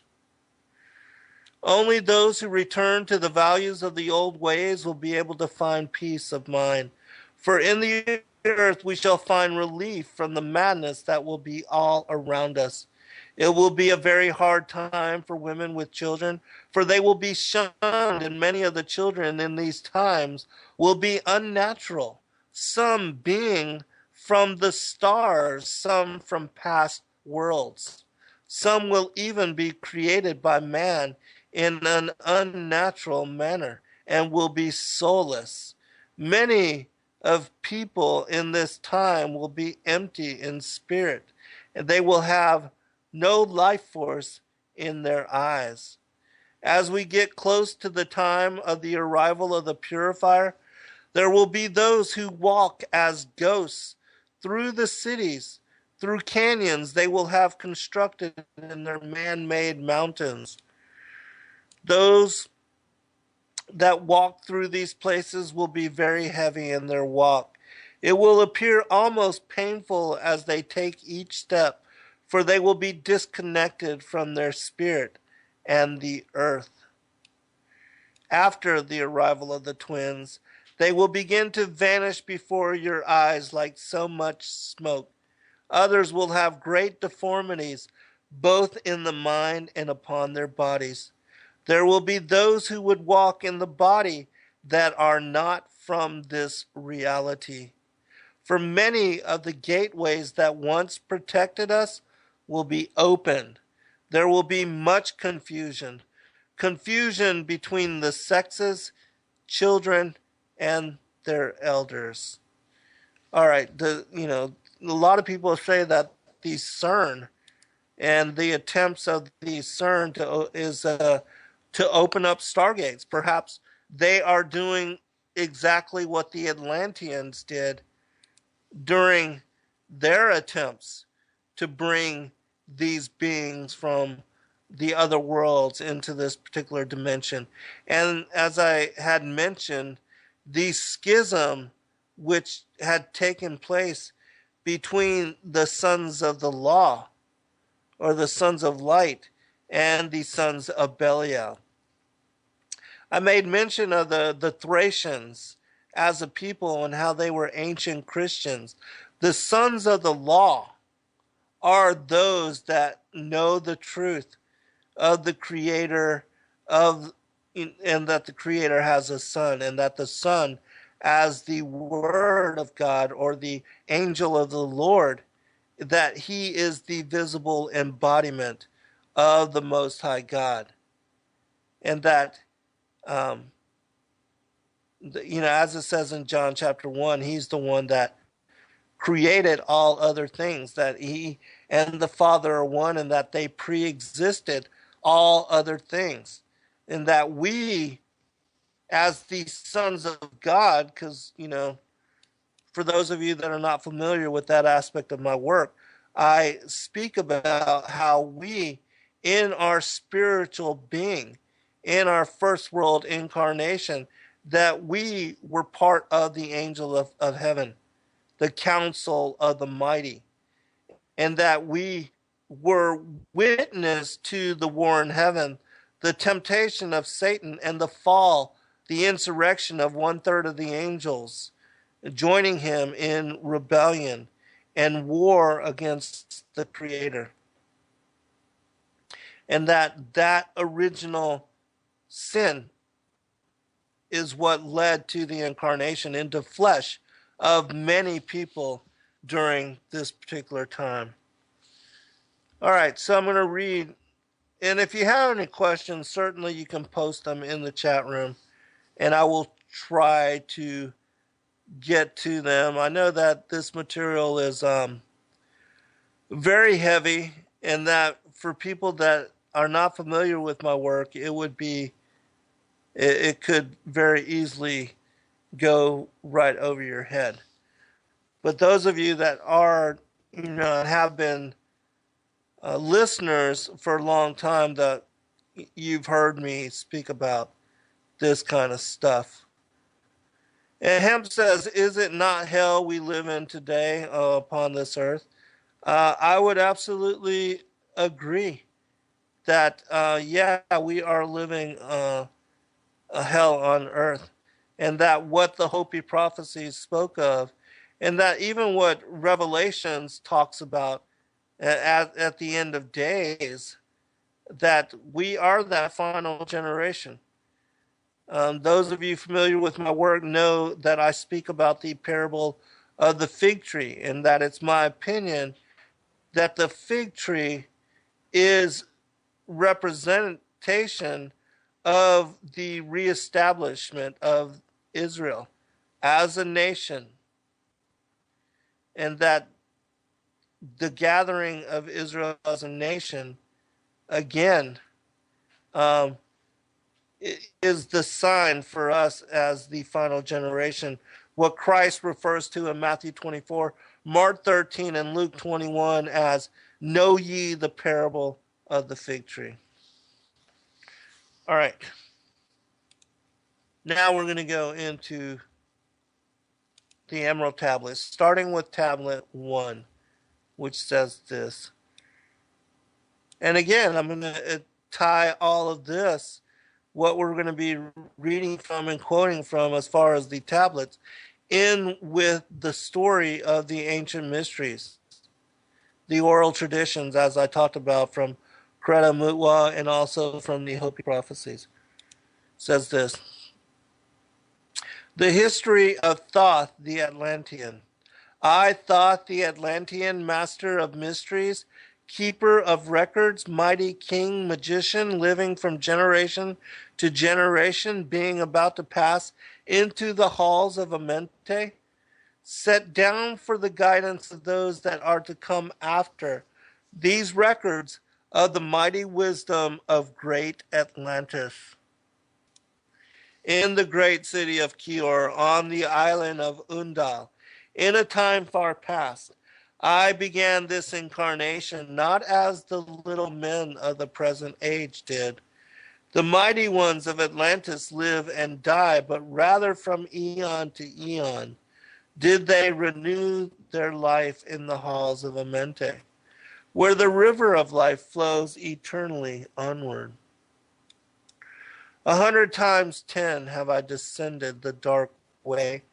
Only those who return to the values of the old ways will be able to find peace of mind. For in the earth we shall find relief from the madness that will be all around us. It will be a very hard time for women with children, for they will be shunned, and many of the children in these times will be unnatural, some being from the stars, some from past worlds. Some will even be created by man in an unnatural manner and will be soulless. Many of people in this time will be empty in spirit, and they will have no life force in their eyes. As we get close to the time of the arrival of the purifier, there will be those who walk as ghosts through the cities, through canyons they will have constructed in their man-made mountains. Those that walk through these places will be very heavy in their walk. It will appear almost painful as they take each step, for they will be disconnected from their spirit and the earth. After the arrival of the twins, they will begin to vanish before your eyes like so much smoke. Others will have great deformities, both in the mind and upon their bodies. There will be those who would walk in the body that are not from this reality. For many of the gateways that once protected us will be opened. There will be much confusion. Confusion between the sexes, children, and their elders. All right, a lot of people say that the CERN and the attempts of the CERN to open up stargates. Perhaps they are doing exactly what the Atlanteans did during their attempts to bring these beings from the other worlds into this particular dimension. And as I had mentioned, the schism which had taken place between the sons of the law, or the sons of light, and the sons of Belial. I made mention of the Thracians as a people and how they were ancient Christians. The sons of the law are those that know the truth of the Creator, and that the Creator has a son, and that the Son, as the Word of God or the angel of the Lord, that he is the visible embodiment of the Most High God, and that as it says in John chapter 1, he's the one that created all other things, that he and the Father are one, and that they pre-existed all other things, and that we as the sons of God, because, you know, for those of you that are not familiar with that aspect of my work, I speak about how we, in our spiritual being, in our first world incarnation, that we were part of the angel of heaven, the council of the mighty, and that we were witness to the war in heaven, the temptation of Satan, and the fall, the insurrection of 1/3 of the angels, joining him in rebellion and war against the Creator. And that original sin is what led to the incarnation into flesh of many people during this particular time. All right, so I'm going to read, and if you have any questions, certainly you can post them in the chat room, and I will try to get to them. I know that this material is very heavy, and that for people that are not familiar with my work, it could very easily go right over your head. But those of you that are, you know, have been listeners for a long time, that you've heard me speak about this kind of stuff. And Hemp says, is it not hell we live in today upon this earth? I would absolutely agree that, yeah, we are living a hell on earth. And that what the Hopi Prophecies spoke of, and that even what Revelations talks about at the end of days, that we are that final generation. Those of you familiar with my work know that I speak about the parable of the fig tree, and that it's my opinion that the fig tree is representation of the reestablishment of Israel as a nation, and that the gathering of Israel as a nation again is the sign for us as the final generation. What Christ refers to in Matthew 24, Mark 13, and Luke 21 as, know ye the parable of the fig tree. All right. Now we're going to go into the Emerald Tablets, starting with Tablet 1, which says this. And again, I'm going to tie all of this, what we're going to be reading from and quoting from as far as the tablets, in with the story of the ancient mysteries, the oral traditions, as I talked about from Credo Mutwa and also from the Hopi Prophecies. It says this. The history of Thoth the Atlantean. I, Thoth the Atlantean, master of mysteries, keeper of records, mighty king, magician, living from generation to generation, being about to pass into the halls of Amente, set down for the guidance of those that are to come after, these records of the mighty wisdom of great Atlantis. In the great city of Kior, on the island of Undal, in a time far past, I began this incarnation not as the little men of the present age did. The mighty ones of Atlantis live and die, but rather from eon to eon did they renew their life in the halls of Amente, where the river of life flows eternally onward. 100 times 10 have I descended the dark way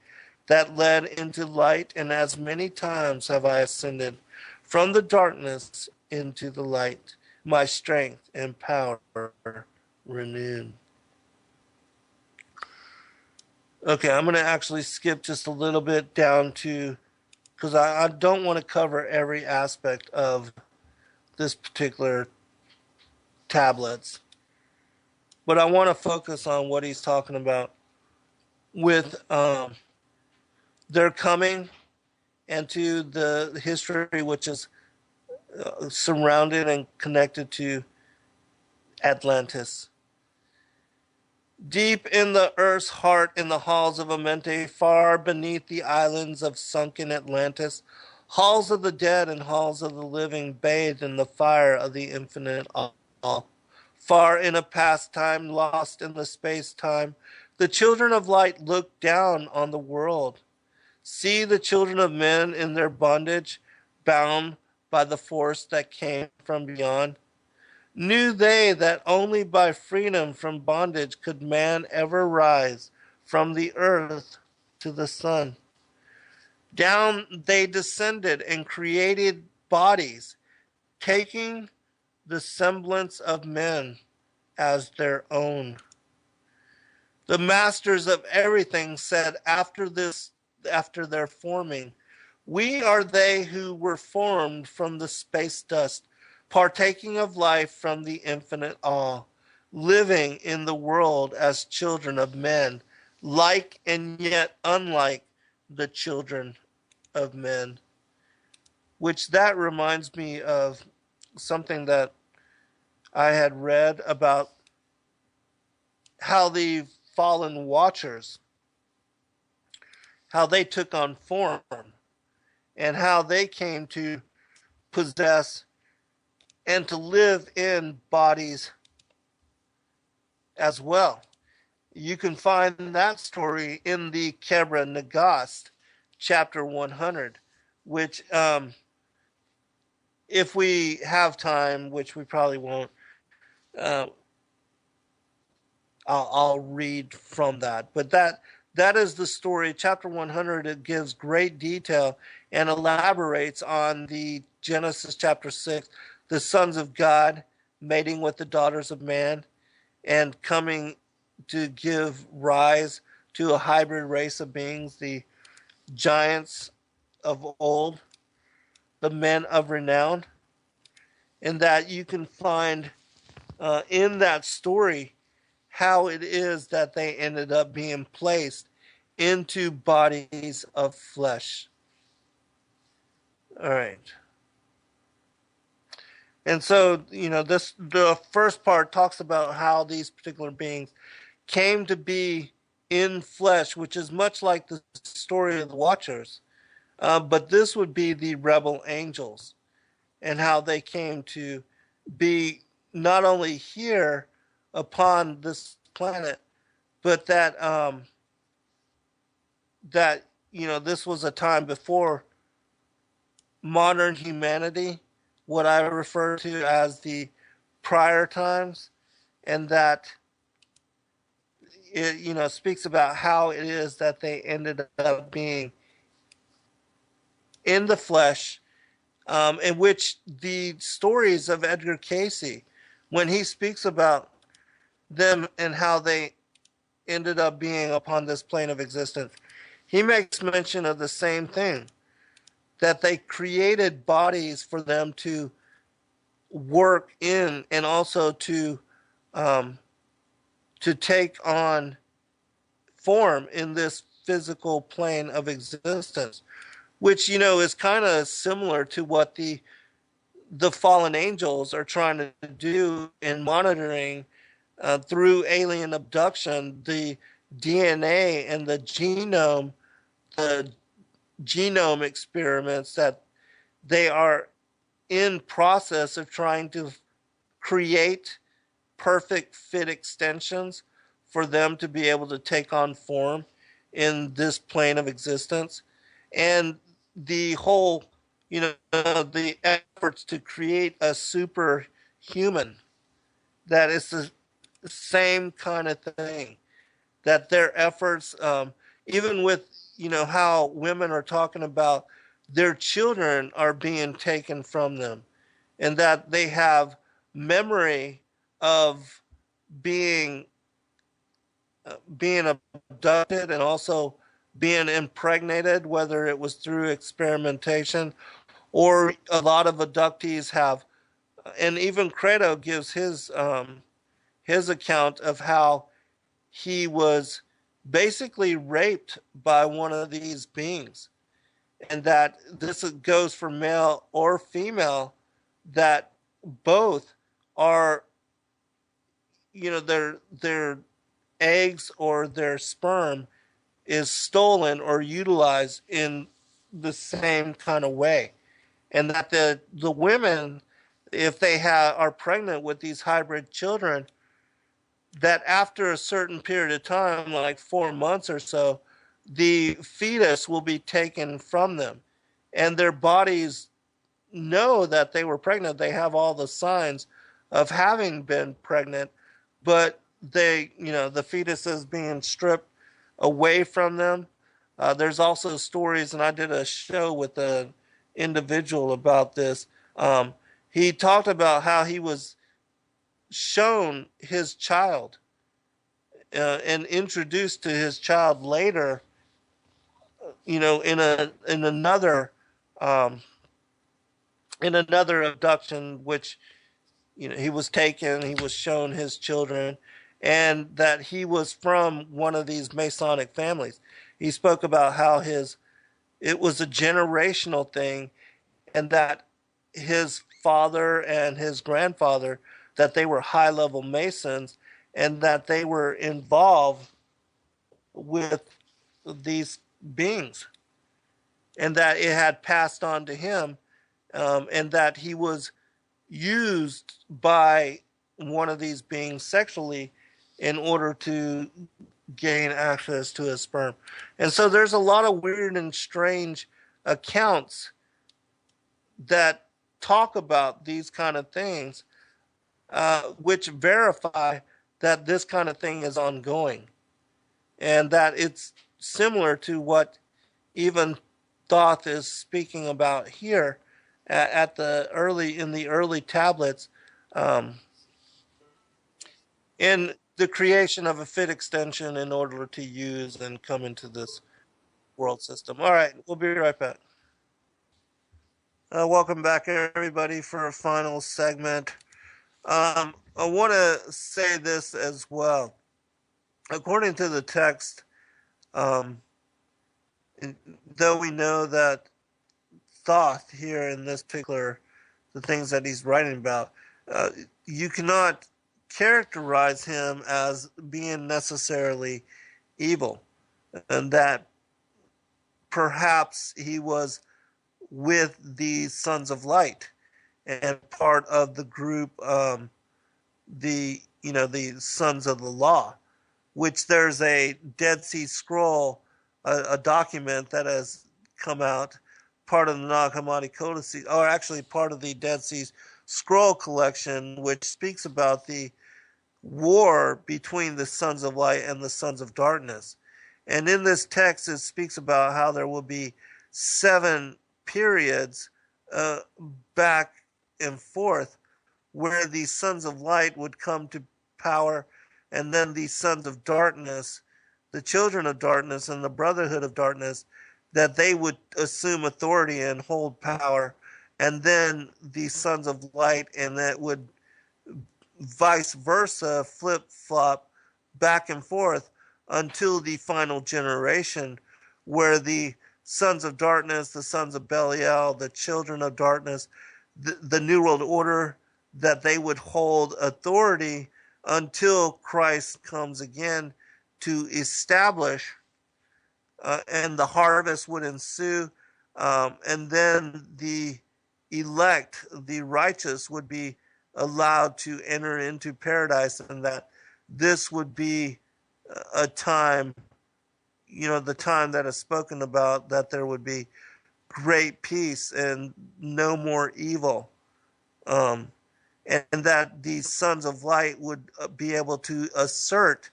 that led into light, and as many times have I ascended from the darkness into the light, my strength and power renewed. Okay, I'm going to actually skip just a little bit down to, because I don't want to cover every aspect of this particular tablets, but I want to focus on what he's talking about with their coming and to the history which is surrounded and connected to Atlantis. Deep in the earth's heart, in the halls of Amente, far beneath the islands of sunken Atlantis, halls of the dead and halls of the living, bathed in the fire of the infinite all. Far in a past time, lost in the space-time, the children of light look down on the world. See the children of men in their bondage, bound by the force that came from beyond. Knew they that only by freedom from bondage could man ever rise from the earth to the sun. Down they descended and created bodies, taking the semblance of men as their own. The masters of everything said after their forming, we are they who were formed from the space dust, partaking of life from the infinite all, living in the world as children of men, like and yet unlike the children of men. Which that reminds me of something that I had read about how the fallen watchers, how they took on form, and how they came to possess and to live in bodies as well. You can find that story in the Kebra Nagast, chapter 100, which, if we have time, which we probably won't, uh, I'll read from that. But that is the story. Chapter 100, it gives great detail and elaborates on the Genesis chapter 6, the sons of God mating with the daughters of man and coming to give rise to a hybrid race of beings, the giants of old, the men of renown. And that you can find in that story how it is that they ended up being placed into bodies of flesh. All right. And so, the first part talks about how these particular beings came to be in flesh, which is much like the story of the Watchers. But this would be the rebel angels and how they came to be not only here upon this planet, but that this was a time before modern humanity, what I refer to as the prior times, and that it speaks about how it is that they ended up being in the flesh, in which the stories of Edgar Casey, when he speaks about them and how they ended up being upon this plane of existence, he makes mention of the same thing, that they created bodies for them to work in and also to take on form in this physical plane of existence, which is kind of similar to what the fallen angels are trying to do in monitoring through alien abduction the DNA and the genome experiments that they are in process of trying to create perfect fit extensions for them to be able to take on form in this plane of existence. And the whole, the efforts to create a superhuman, that is the same kind of thing. That their efforts, even with, how women are talking about their children are being taken from them, and that they have memory of being being abducted and also being impregnated, whether it was through experimentation or a lot of abductees have, and even Credo gives his account of how he was basically raped by one of these beings, and that this goes for male or female, that both are, they're eggs or their sperm is stolen or utilized in the same kind of way, and that the women, if they are pregnant with these hybrid children, that after a certain period of time, like 4 months or so, the fetus will be taken from them, and their bodies know that they were pregnant. They have all the signs of having been pregnant, but the fetus is being stripped away from them. There's also stories, and I did a show with an individual about this. He talked about how he was shown his child and introduced to his child later, in another um, in another abduction, which he was taken, he was shown his children, and that he was from one of these Masonic families. He spoke about how it was a generational thing, and that his father and his grandfather, that they were high level Masons, and that they were involved with these beings, and that it had passed on to him, and that he was used by one of these beings sexually in order to gain access to his sperm. And so there's a lot of weird and strange accounts that talk about these kind of things, which verify that this kind of thing is ongoing, and that it's similar to what even Thoth is speaking about here in the early tablets, in the creation of a fit extension in order to use and come into this world system. All right, we'll be right back. Welcome back, everybody, for a final segment. I want to say this as well. According to the text, though we know that Thoth here in this particular, the things that he's writing about, you cannot characterize him as being necessarily evil, and that perhaps he was with the Sons of Light and part of the group, the Sons of the Law, which there's a Dead Sea Scroll, a document that has come out, part of the Nag Hammadi Codices, or actually part of the Dead Sea Scroll collection, which speaks about the war between the Sons of Light and the Sons of Darkness. And in this text, it speaks about how there will be 7 periods back and forth where the Sons of Light would come to power, and then the Sons of Darkness, the Children of Darkness and the Brotherhood of Darkness, that they would assume authority and hold power, and then the Sons of Light, and that would vice versa, flip-flop back and forth until the final generation, where the Sons of Darkness, the Sons of Belial, the Children of Darkness, the New World Order, that they would hold authority until Christ comes again to establish, and the harvest would ensue, and then the elect, the righteous, would be allowed to enter into paradise, and that this would be a time, the time that is spoken about, that there would be great peace and no more evil, and that the Sons of Light would be able to assert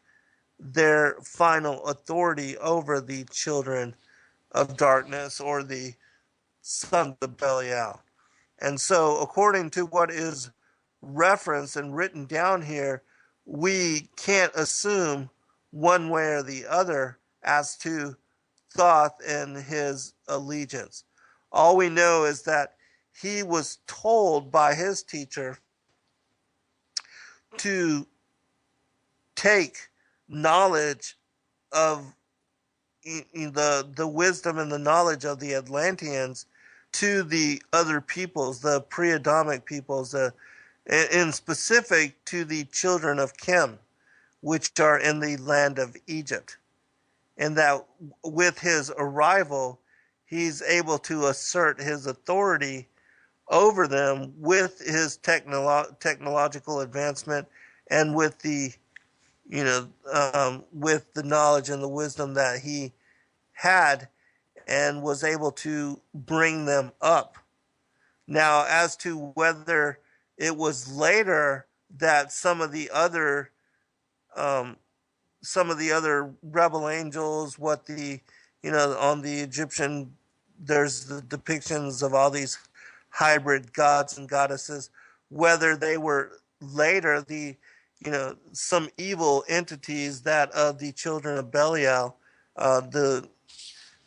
their final authority over the Children of Darkness, or the Sons of Belial. And so, according to what is referenced and written down here, we can't assume one way or the other as to Thoth and his allegiance. All we know is that he was told by his teacher to take knowledge of the wisdom and the knowledge of the Atlanteans to the other peoples, the pre-Adamic peoples, in specific to the children of Chem, which are in the land of Egypt. And that with his arrival, he's able to assert his authority over them with his technological advancement and with the, with the knowledge and the wisdom that he had, and was able to bring them up. Now, as to whether it was later that um, some of the other rebel angels, what the, on the Egyptian, there's the depictions of all these hybrid gods and goddesses, whether they were later some evil entities that of the children of Belial,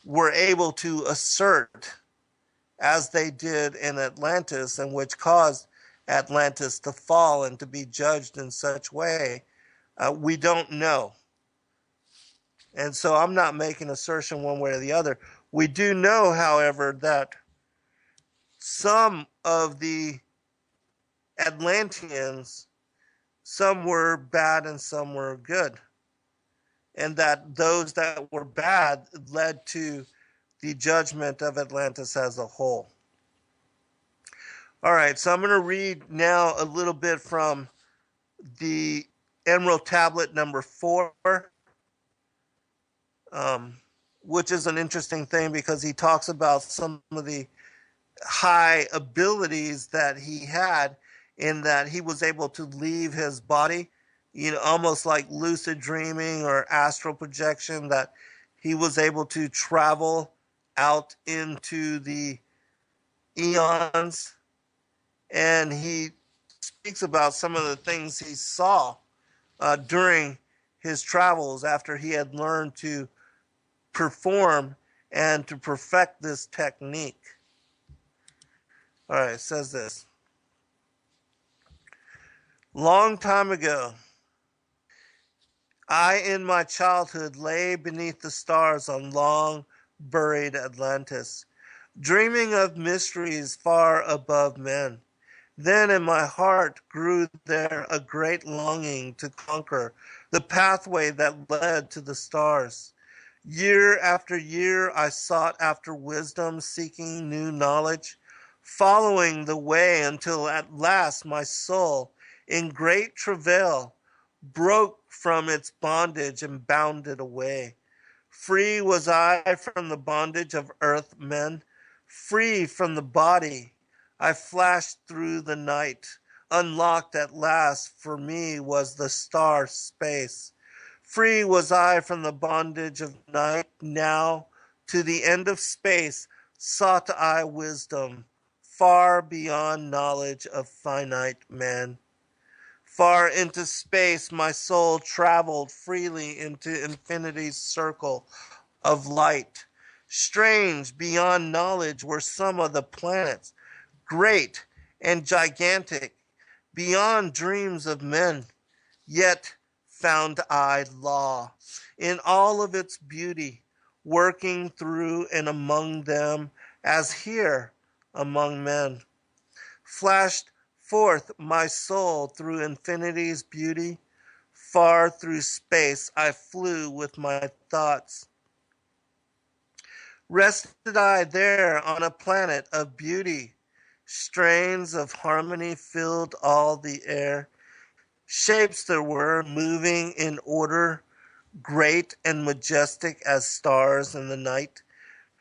were able to assert as they did in Atlantis, and which caused Atlantis to fall and to be judged in such way, we don't know. And so I'm not making assertion one way or the other. We do know, however, that some of the Atlanteans, some were bad and some were good. And that those that were bad led to the judgment of Atlantis as a whole. All right, so I'm going to read now a little bit from the Emerald Tablet number 4, which is an interesting thing because he talks about some of the high abilities that he had, in that he was able to leave his body, almost like lucid dreaming or astral projection, that he was able to travel out into the eons. And he speaks about some of the things he saw during his travels after he had learned to perform and to perfect this technique. All right, it says this. Long time ago, I in my childhood lay beneath the stars on long buried Atlantis, dreaming of mysteries far above men. Then in my heart grew there a great longing to conquer the pathway that led to the stars. Year after year I sought after wisdom, seeking new knowledge, following the way until at last my soul, in great travail, broke from its bondage and bounded away. Free was I from the bondage of earth men, free from the body. I flashed through the night. Unlocked at last for me was the star space. Free was I from the bondage of night. Now, to the end of space, sought I wisdom, far beyond knowledge of finite man. Far into space my soul traveled freely into infinity's circle of light. Strange beyond knowledge were some of the planets, great and gigantic, beyond dreams of men. Yet found I law in all of its beauty, working through and among them as here among men. Flashed forth my soul through infinity's beauty, far through space I flew with my thoughts. Rested I there on a planet of beauty, strains of harmony filled all the air. Shapes there were, moving in order, great and majestic as stars in the night,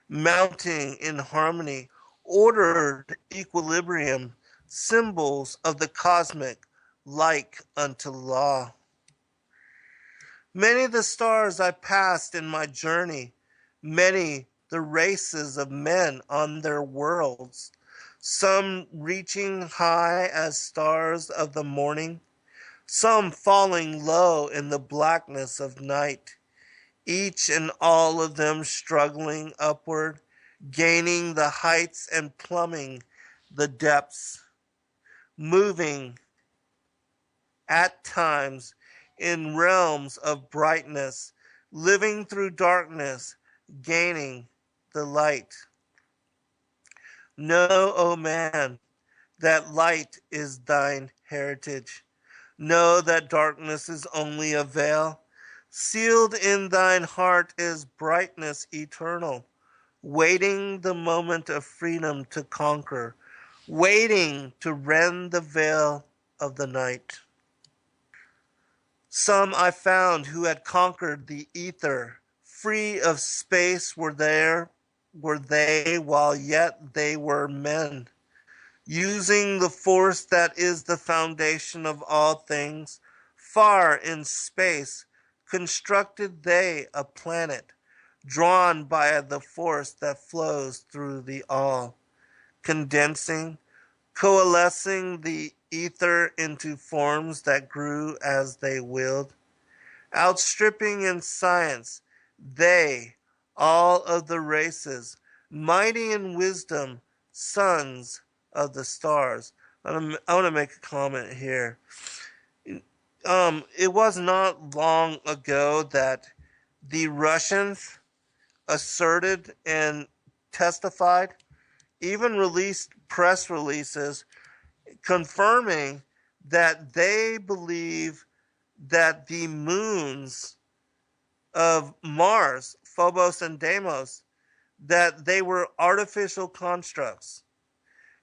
mounting in harmony, ordered equilibrium, symbols of the cosmic, like unto law. Many the stars I passed in my journey, many the races of men on their worlds, some reaching high as stars of the morning, some falling low in the blackness of night, each and all of them struggling upward, gaining the heights and plumbing the depths, moving at times in realms of brightness, living through darkness, gaining the light. Know, O man, that light is thine heritage. Know that darkness is only a veil. Sealed in thine heart is brightness eternal, waiting the moment of freedom to conquer, waiting to rend the veil of the night. Some I found who had conquered the ether, free of space were they, while yet they were men. Using the force that is the foundation of all things, far in space, constructed they a planet, drawn by the force that flows through the all, condensing, coalescing the ether into forms that grew as they willed, outstripping in science, they, all of the races, mighty in wisdom, sons of the stars. I want to make a comment here. It was not long ago that the Russians asserted and testified, even released press releases confirming that they believe that the moons of Mars, Phobos and Deimos, that they were artificial constructs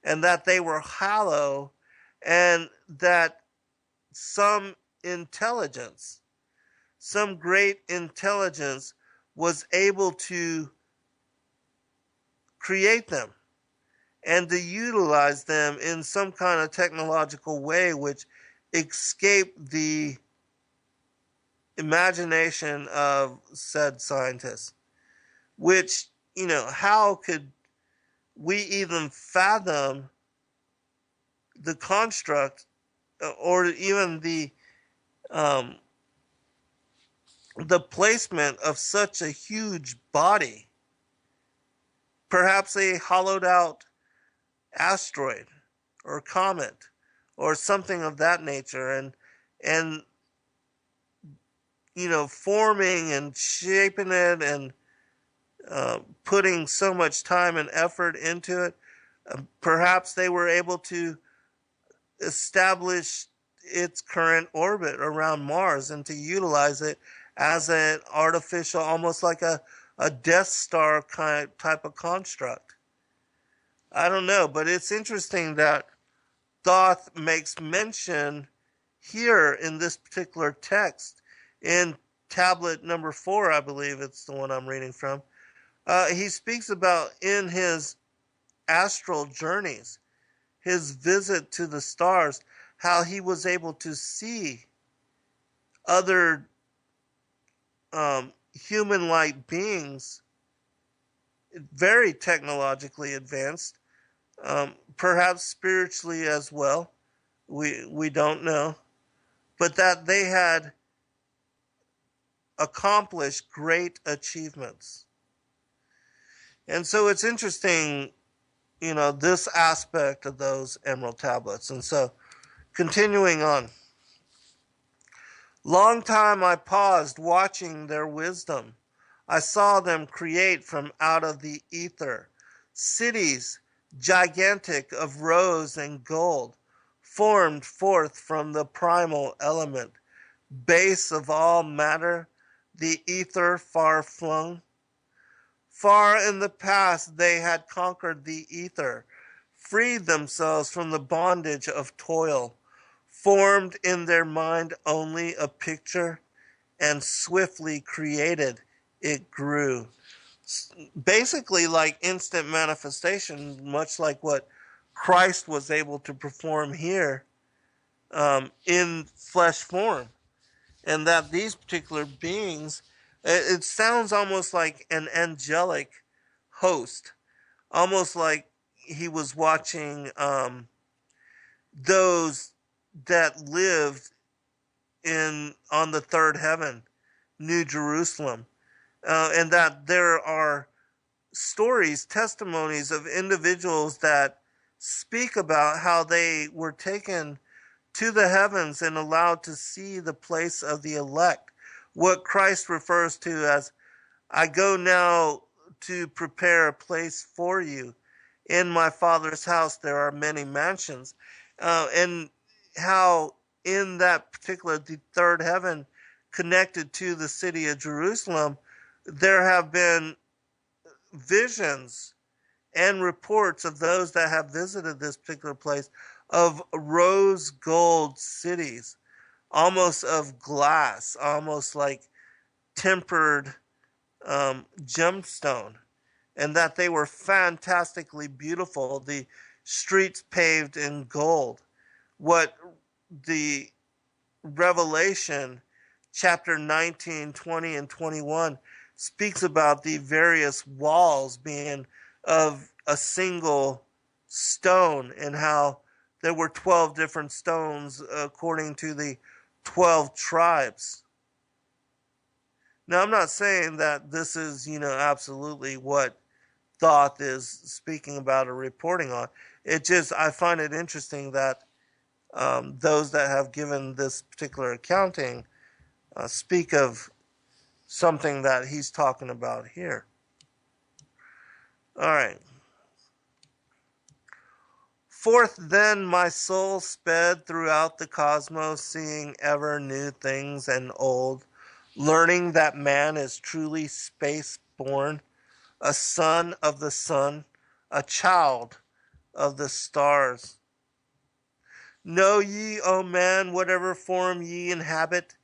and that they were hollow, and that some intelligence, some great intelligence was able to create them and to utilize them in some kind of technological way which escaped the imagination of said scientists. Which, how could we even fathom the construct or even the placement of such a huge body? Perhaps a hollowed out asteroid or comet or something of that nature, and forming and shaping it and putting so much time and effort into it. Perhaps they were able to establish its current orbit around Mars and to utilize it as an artificial, almost like a Death Star type of construct. I don't know, but it's interesting that Thoth makes mention here in this particular text, in tablet number 4, I believe it's the one I'm reading from. He speaks about in his astral journeys, his visit to the stars, how he was able to see other human-like beings, very technologically advanced, perhaps spiritually as well. We don't know, but that they had accomplished great achievements. And so it's interesting, this aspect of those emerald tablets. And so, continuing on. Long time I paused watching their wisdom. I saw them create from out of the ether cities gigantic of rose and gold, formed forth from the primal element, base of all matter, the ether far flung. Far in the past they had conquered the ether, freed themselves from the bondage of toil, formed in their mind only a picture, and swiftly created it grew. Basically like instant manifestation, much like what Christ was able to perform here in flesh form. And that these particular beings, it sounds almost like an angelic host, almost like he was watching those that lived on the third heaven, New Jerusalem, and that there are stories, testimonies of individuals that speak about how they were taken to the heavens and allowed to see the place of the elect, what Christ refers to as, I go now to prepare a place for you. In my Father's house there are many mansions. And how in that particular, the third heaven connected to the city of Jerusalem, there have been visions and reports of those that have visited this particular place of rose gold cities, almost of glass, almost like tempered gemstone, and that they were fantastically beautiful. The streets paved in gold. What the Revelation chapter 19, 20, and 21 speaks about the various walls being of a single stone, and how there were 12 different stones according to the 12 tribes. Now, I'm not saying that this is, absolutely what Thoth is speaking about or reporting on. It just, I find it interesting that those that have given this particular accounting speak of something that he's talking about here. All right. Forth then my soul sped throughout the cosmos, seeing ever new things and old, learning that man is truly space-born, a son of the sun, a child of the stars. Know ye, O man, whatever form ye inhabit,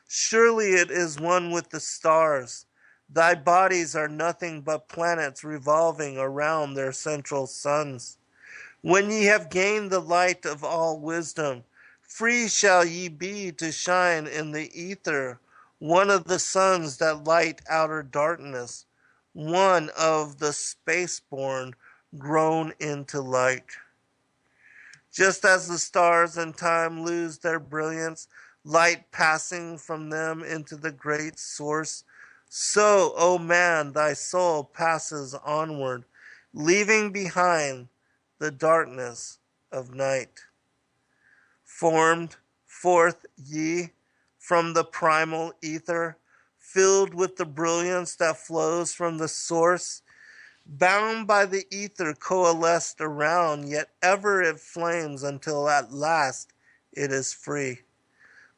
surely it is one with the stars. Thy bodies are nothing but planets revolving around their central suns. When ye have gained the light of all wisdom, free shall ye be to shine in the ether, one of the suns that light outer darkness, one of the spaceborn grown into light. Just as the stars in time lose their brilliance, light passing from them into the great source, so, O man, thy soul passes onward, leaving behind the darkness of night. Formed forth ye from the primal ether, filled with the brilliance that flows from the source, bound by the ether coalesced around, yet ever it flames until at last it is free.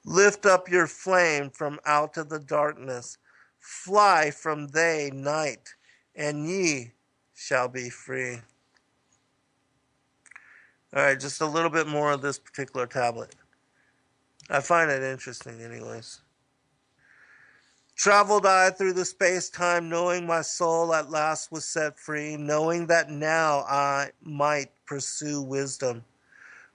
Lift up your flame from out of the darkness, fly from they night, and ye shall be free. All right, just a little bit more of this particular tablet. I find it interesting anyways. Traveled I through the space-time, knowing my soul at last was set free, knowing that now I might pursue wisdom,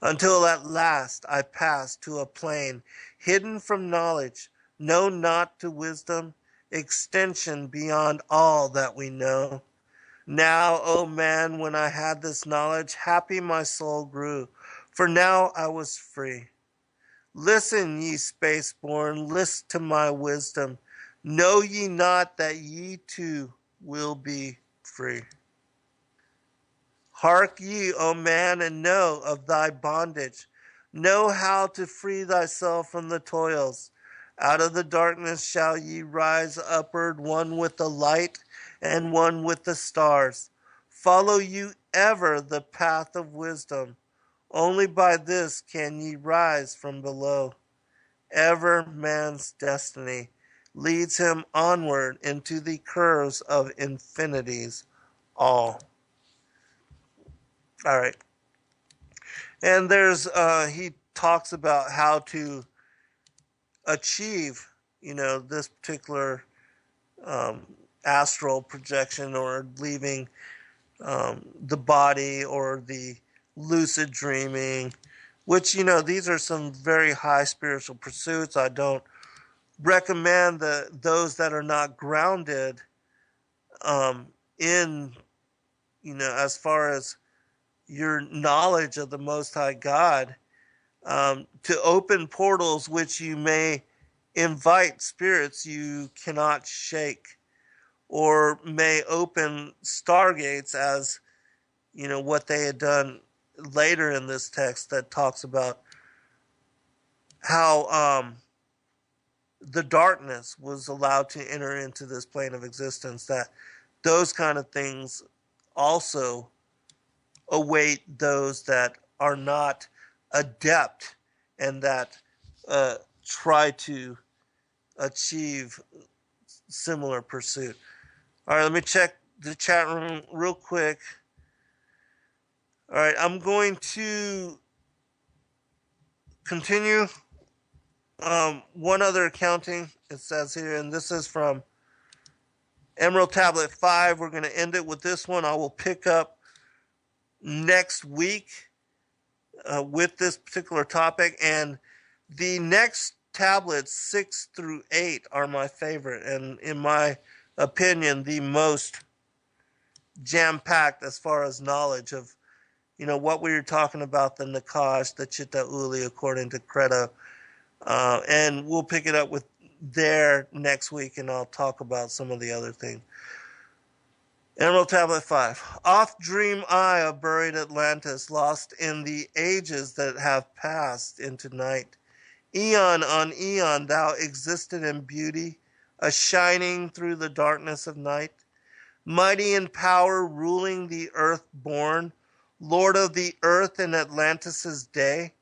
until at last I passed to a plane hidden from knowledge, known not to wisdom, extension beyond all that we know. Now, O man, when I had this knowledge, happy my soul grew, for now I was free. Listen, ye spaceborn, listen to my wisdom. Know ye not that ye too will be free? Hark ye, O man, and know of thy bondage. Know how to free thyself from the toils. Out of the darkness shall ye rise upward, one with the light and one with the stars. Follow you ever the path of wisdom. Only by this can ye rise from below. Ever man's destiny leads him onward into the curves of infinities all. All right. And there's, he talks about how to achieve, this particular astral projection, or leaving the body, or the lucid dreaming, which, these are some very high spiritual pursuits. I don't recommend those that are not grounded in, as far as your knowledge of the Most High God, to open portals which you may invite spirits you cannot shake, or may open stargates, as what they had done later in this text that talks about how the darkness was allowed to enter into this plane of existence, that those kind of things also await those that are not adept, and that try to achieve similar pursuit. All right, let me check the chat room real quick. All right, I'm going to continue. One other accounting, it says here, and this is from Emerald Tablet 5. We're going to end it with this one. I will pick up next week with this particular topic, and the next tablets 6 through 8 are my favorite, and in my opinion, the most jam-packed as far as knowledge of, what we were talking about, the Nakash, the Chitta Uli, according to Credo. And we'll pick it up with there next week, and I'll talk about some of the other things. Emerald Tablet 5. Oft dream I of buried Atlantis, lost in the ages that have passed into night. Eon on eon thou existed in beauty, a shining through the darkness of night. Mighty in power, ruling the earth born, Lord of the earth in Atlantis' day.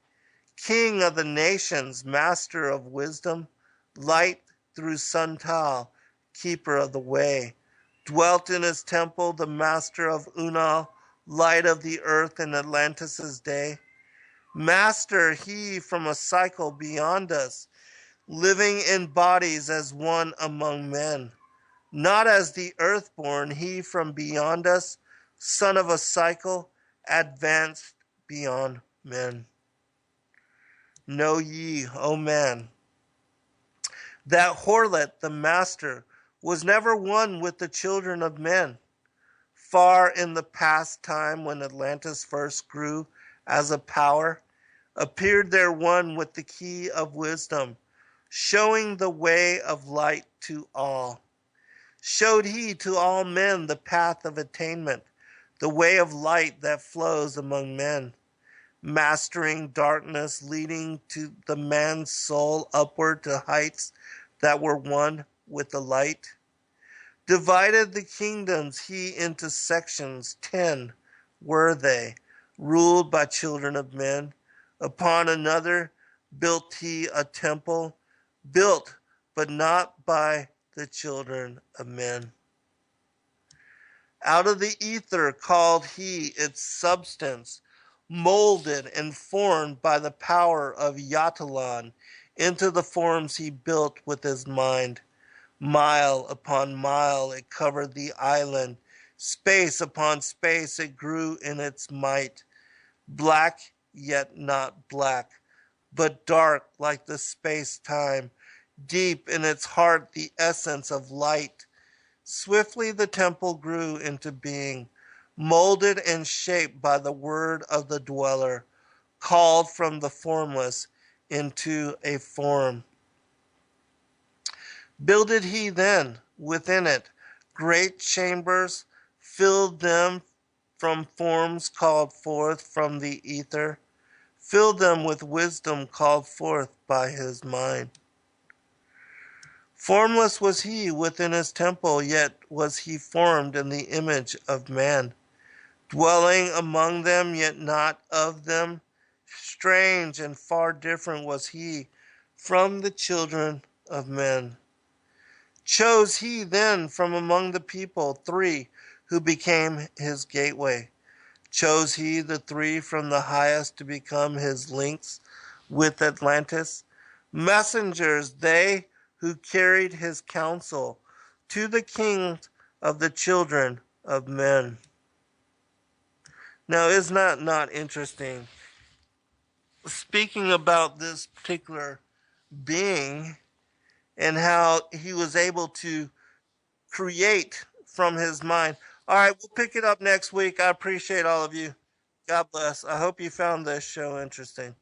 King of the nations, master of wisdom, light through Suntal, keeper of the way. Dwelt in his temple the master of Unal, light of the earth in Atlantis' day. Master he from a cycle beyond us, living in bodies as one among men. Not as the earthborn, he from beyond us, son of a cycle, advanced beyond men. Know ye, O man, that Horlet the master was never one with the children of men. Far in the past time when Atlantis first grew as a power, appeared there one with the key of wisdom, showing the way of light to all. Showed he to all men the path of attainment, the way of light that flows among men, mastering darkness, leading to the man's soul upward to heights that were one with the light. Divided the kingdoms he into sections, 10 were they, ruled by children of men. Upon another built he a temple, built but not by the children of men. Out of the ether called he its substance, molded and formed by the power of Yatalan into the forms he built with his mind. Mile upon mile it covered the island, space upon space it grew in its might, black yet not black, but dark like the space-time, deep in its heart the essence of light. Swiftly the temple grew into being, molded and shaped by the word of the dweller, called from the formless into a form. Builded he then within it great chambers, filled them from forms called forth from the ether, filled them with wisdom called forth by his mind. Formless was he within his temple, yet was he formed in the image of man, dwelling among them, yet not of them. Strange and far different was he from the children of men. Chose he then from among the people 3 who became his gateway. Chose he the 3 from the highest to become his links with Atlantis. Messengers they who carried his counsel to the kings of the children of men. Now, is that not interesting? Speaking about this particular being and how he was able to create from his mind. All right, we'll pick it up next week. I appreciate all of you. God bless. I hope you found this show interesting.